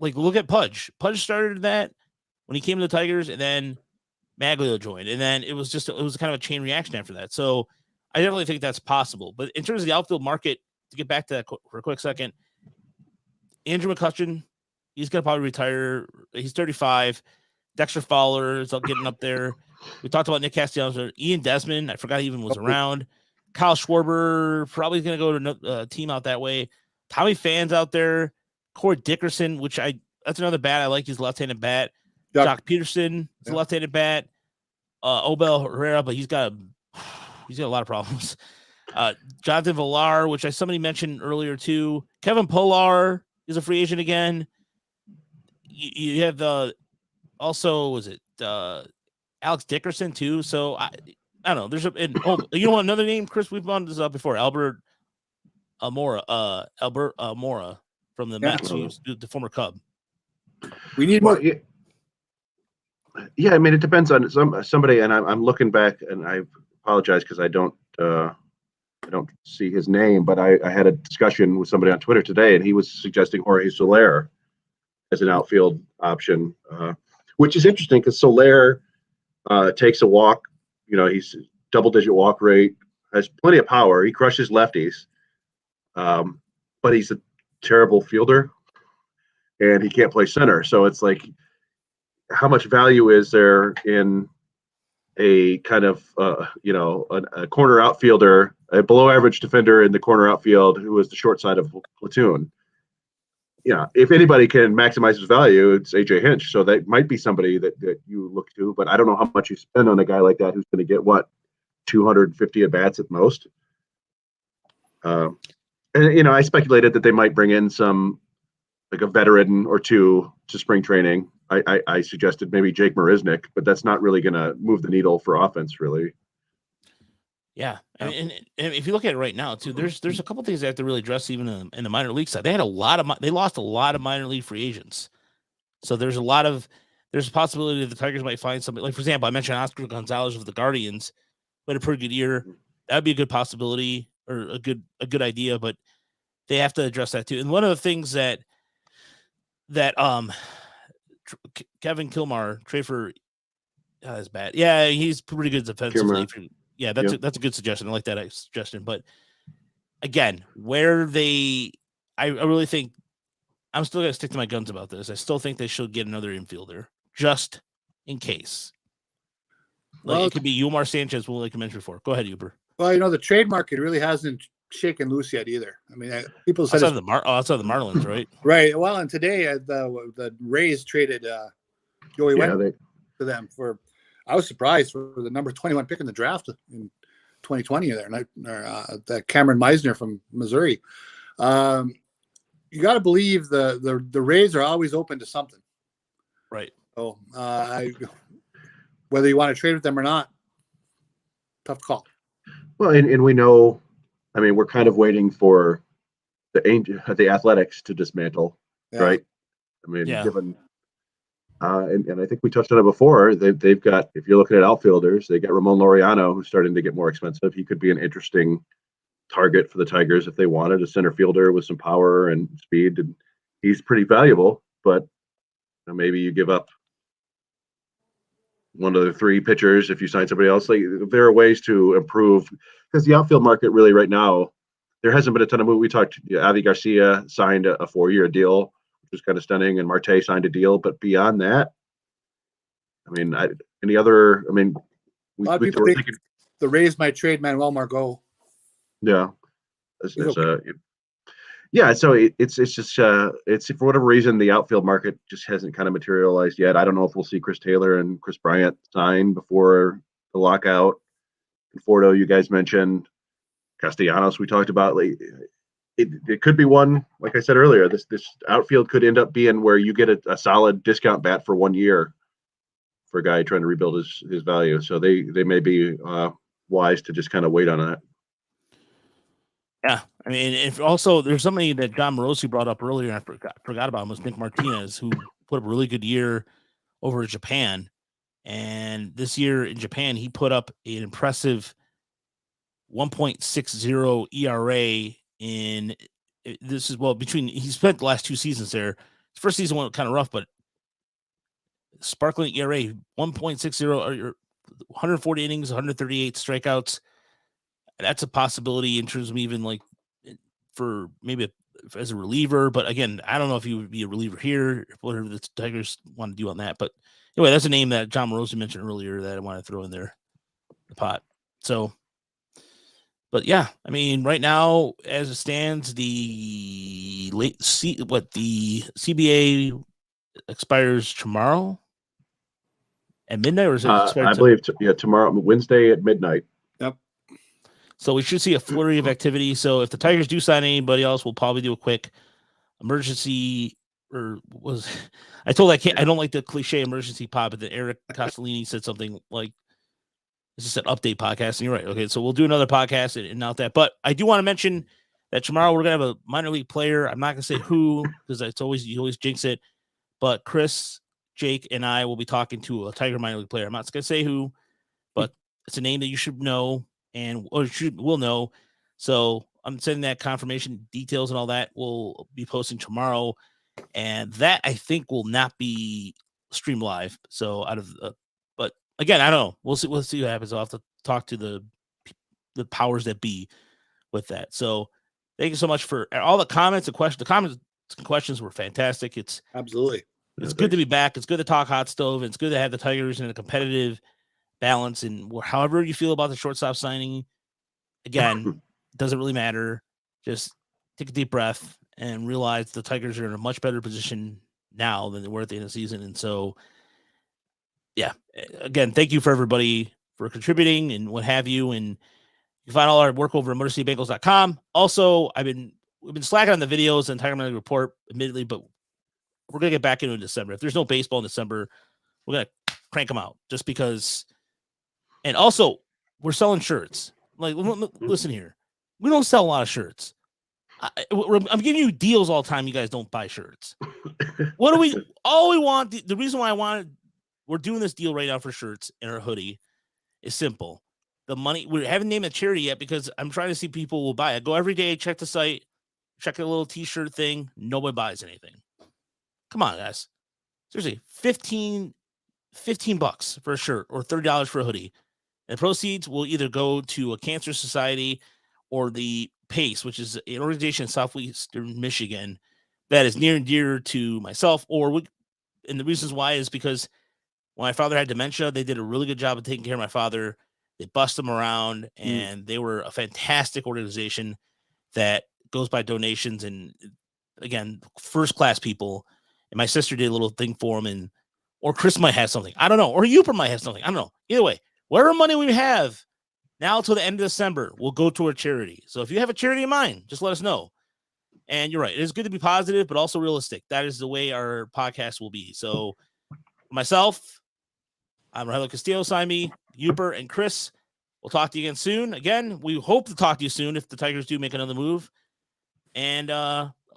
like, look at Pudge. Pudge started that when he came to the Tigers, and then Maglio joined, and then it was kind of a chain reaction after that. So I definitely think that's possible. But in terms of the outfield market, to get back to that for a quick second, Andrew McCutcheon, he's going to probably retire. He's 35. Dexter Fowler is getting up there. We talked about Nick Castellanos. Ian Desmond, I forgot he even was around. Kyle Schwarber, probably going to go to a team out that way. Tommy Phan's out there. Corey Dickerson, that's another bat I like. He's a left-handed bat. Jock Peterson is a left-handed bat. Obel Herrera, but he's got a lot of problems. Jonathan Villar, which somebody mentioned earlier too. Kevin Pillar is a free agent again. You have also, was it Alex Dickerson too? So I don't know. You know what, another name, Chris? We've brought this up before. Albert Amora from the Mets, the former Cub. We need more. Yeah, I mean, it depends on somebody, and I'm looking back, and I apologize because I don't see his name, but I had a discussion with somebody on Twitter today, and he was suggesting Jorge Soler as an outfield option, which is interesting because Soler takes a walk. You know, he's double-digit walk rate, has plenty of power. He crushes lefties, but he's a terrible fielder, and he can't play center. So it's like, how much value is there in a kind of, a corner outfielder, a below average defender in the corner outfield who is the short side of platoon? Yeah, if anybody can maximize his value, it's AJ Hinch. So that might be somebody that you look to, but I don't know how much you spend on a guy like that who's going to get 250 at bats at most. And I speculated that they might bring in like a veteran or two to spring training. I suggested maybe Jake Marisnik, but that's not really going to move the needle for offense, really. Yeah, and if you look at it right now, too, there's a couple things they have to really address even in the minor league side. They lost a lot of minor league free agents, so there's a possibility that the Tigers might find somebody. Like, for example, I mentioned Oscar Gonzalez of the Guardians, who had a pretty good year. That'd be a good possibility or a good idea, but they have to address that too. And one of the things that Kevin Kilmar trade for is bad. Yeah, he's pretty good defensively. Yeah, that's a good suggestion. I like that suggestion. But again, I really think I'm still gonna stick to my guns about this. I still think they should get another infielder just in case. Like, it could be Yomar Sanchez, like you mentioned before. Go ahead, Yooper. Well, the trade market really hasn't shaken loose yet either. I mean, people said outside the Marlins, right? Right. Well, and today the Rays traded Joey Wentz to them for. I was surprised for the number 21 pick in the draft in 2020 there, that Cameron Meisner from Missouri. You got to believe the Rays are always open to something, right? So whether you want to trade with them or not, tough call. Well, and we know. I mean, we're kind of waiting for the Athletics to dismantle, right? I mean, given, and I think we touched on it before. They've got, if you're looking at outfielders, they got Ramon Laureano, who's starting to get more expensive. He could be an interesting target for the Tigers if they wanted a center fielder with some power and speed, and he's pretty valuable. But maybe you give up one of the three pitchers if you sign somebody else. Like, there are ways to improve, because the outfield market really right now, there hasn't been a ton of movement. We talked, Avi Garcia signed a 4-year deal, which was kind of stunning, and Marte signed a deal. But beyond that, I mean, we were thinking the Rays might trade Manuel Margot. Yeah. Yeah, so it's just it's for whatever reason the outfield market just hasn't kind of materialized yet. I don't know if we'll see Chris Taylor and Chris Bryant sign before the lockout. Conforto, you guys mentioned. Castellanos, we talked about. Like, it could be one. Like I said earlier, this outfield could end up being where you get a solid discount bat for 1 year for a guy trying to rebuild his value. So they may be wise to just kind of wait on that. Yeah, I mean, if also there's somebody that John Morosi brought up earlier, and I forgot about him, was Nick Martinez, who put up a really good year over in Japan, and this year in Japan he put up an impressive 1.60 ERA in this is between he spent the last 2 seasons there. His first season went kind of rough, but sparkling ERA 1.60 or 140 innings, 138 strikeouts. That's a possibility in terms of even like for maybe as a reliever. But again, I don't know if he would be a reliever here, whatever the Tigers want to do on that. But anyway, that's a name that John Morosi mentioned earlier that I want to throw in there, the pot. So, but yeah, I mean, right now, as it stands, the CBA expires tomorrow at midnight, or is it? I believe tomorrow, Wednesday at midnight. Yep. So we should see a flurry of activity. So if the Tigers do sign anybody else, we'll probably do a quick emergency. I don't like the cliche emergency pod, but then Eric Castellini said something like, "This is an update podcast," and you're right. Okay, so we'll do another podcast and not that. But I do want to mention that tomorrow we're gonna have a minor league player. I'm not gonna say who because you always jinx it. But Chris, Jake, and I will be talking to a Tiger minor league player. I'm not gonna say who, but it's a name that you should know will know. So I'm sending that confirmation details and all that. We'll be posting tomorrow, and that I think will not be streamed live. So but again, I don't know. We'll see what happens. I'll have to talk to the powers that be with that. So thank you so much for all the comments and questions. The comments and questions were fantastic. It's absolutely. It's good to be back. It's good to talk hot stove. And it's good to have the Tigers in a competitive balance, and however you feel about the shortstop signing, again, doesn't really matter. Just take a deep breath and realize the Tigers are in a much better position now than they were at the end of the season. And so, yeah, again, thank you for everybody for contributing and what have you. And you can find all our work over at MotorCityBengals.com. Also, we've been slacking on the videos and Tiger Minor Report, admittedly, but we're gonna get back into December. If there's no baseball in December, we're gonna crank them out just because. And also, we're selling shirts. Like, listen here. We don't sell a lot of shirts. I'm giving you deals all the time. You guys don't buy shirts. All we want, the reason why we're doing this deal right now for shirts and our hoodie is simple. The money, we haven't named a charity yet because I'm trying to see people will buy it. Go every day, check the site, check a little t-shirt thing. Nobody buys anything. Come on, guys. Seriously, $15 for a shirt or $30 for a hoodie. And proceeds will either go to a cancer society or the PACE, which is an organization in southwestern Michigan that is near and dear to myself. And the reasons why is because when my father had dementia, they did a really good job of taking care of my father. They bust him around, and they were a fantastic organization that goes by donations. And again, first-class people. And my sister did a little thing for him, or Chris might have something. I don't know. Or Yooper might have something. I don't know. Either way. Whatever money we have now till the end of December will go to a charity. So if you have a charity in mind, just let us know. And you're right. It is good to be positive, but also realistic. That is the way our podcast will be. So myself, I'm Rogelio Castillo, sign me, Yooper, and Chris. We'll talk to you again soon. Again, we hope to talk to you soon if the Tigers do make another move. And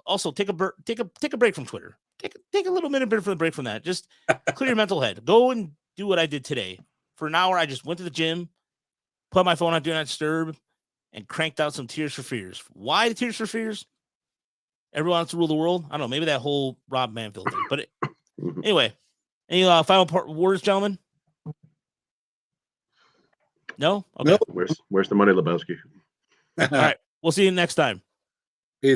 also take a break from Twitter. Take a little minute for the break from that. Just clear your mental head. Go and do what I did today. For an hour, I just went to the gym, put my phone on Do Not Disturb, and cranked out some Tears for Fears. Why the Tears for Fears? Everyone wants to rule the world. I don't know. Maybe that whole Rob Manfield thing. But anyway, any final words, gentlemen? No? Okay. Nope. Where's the money, Lebowski? All right. We'll see you next time.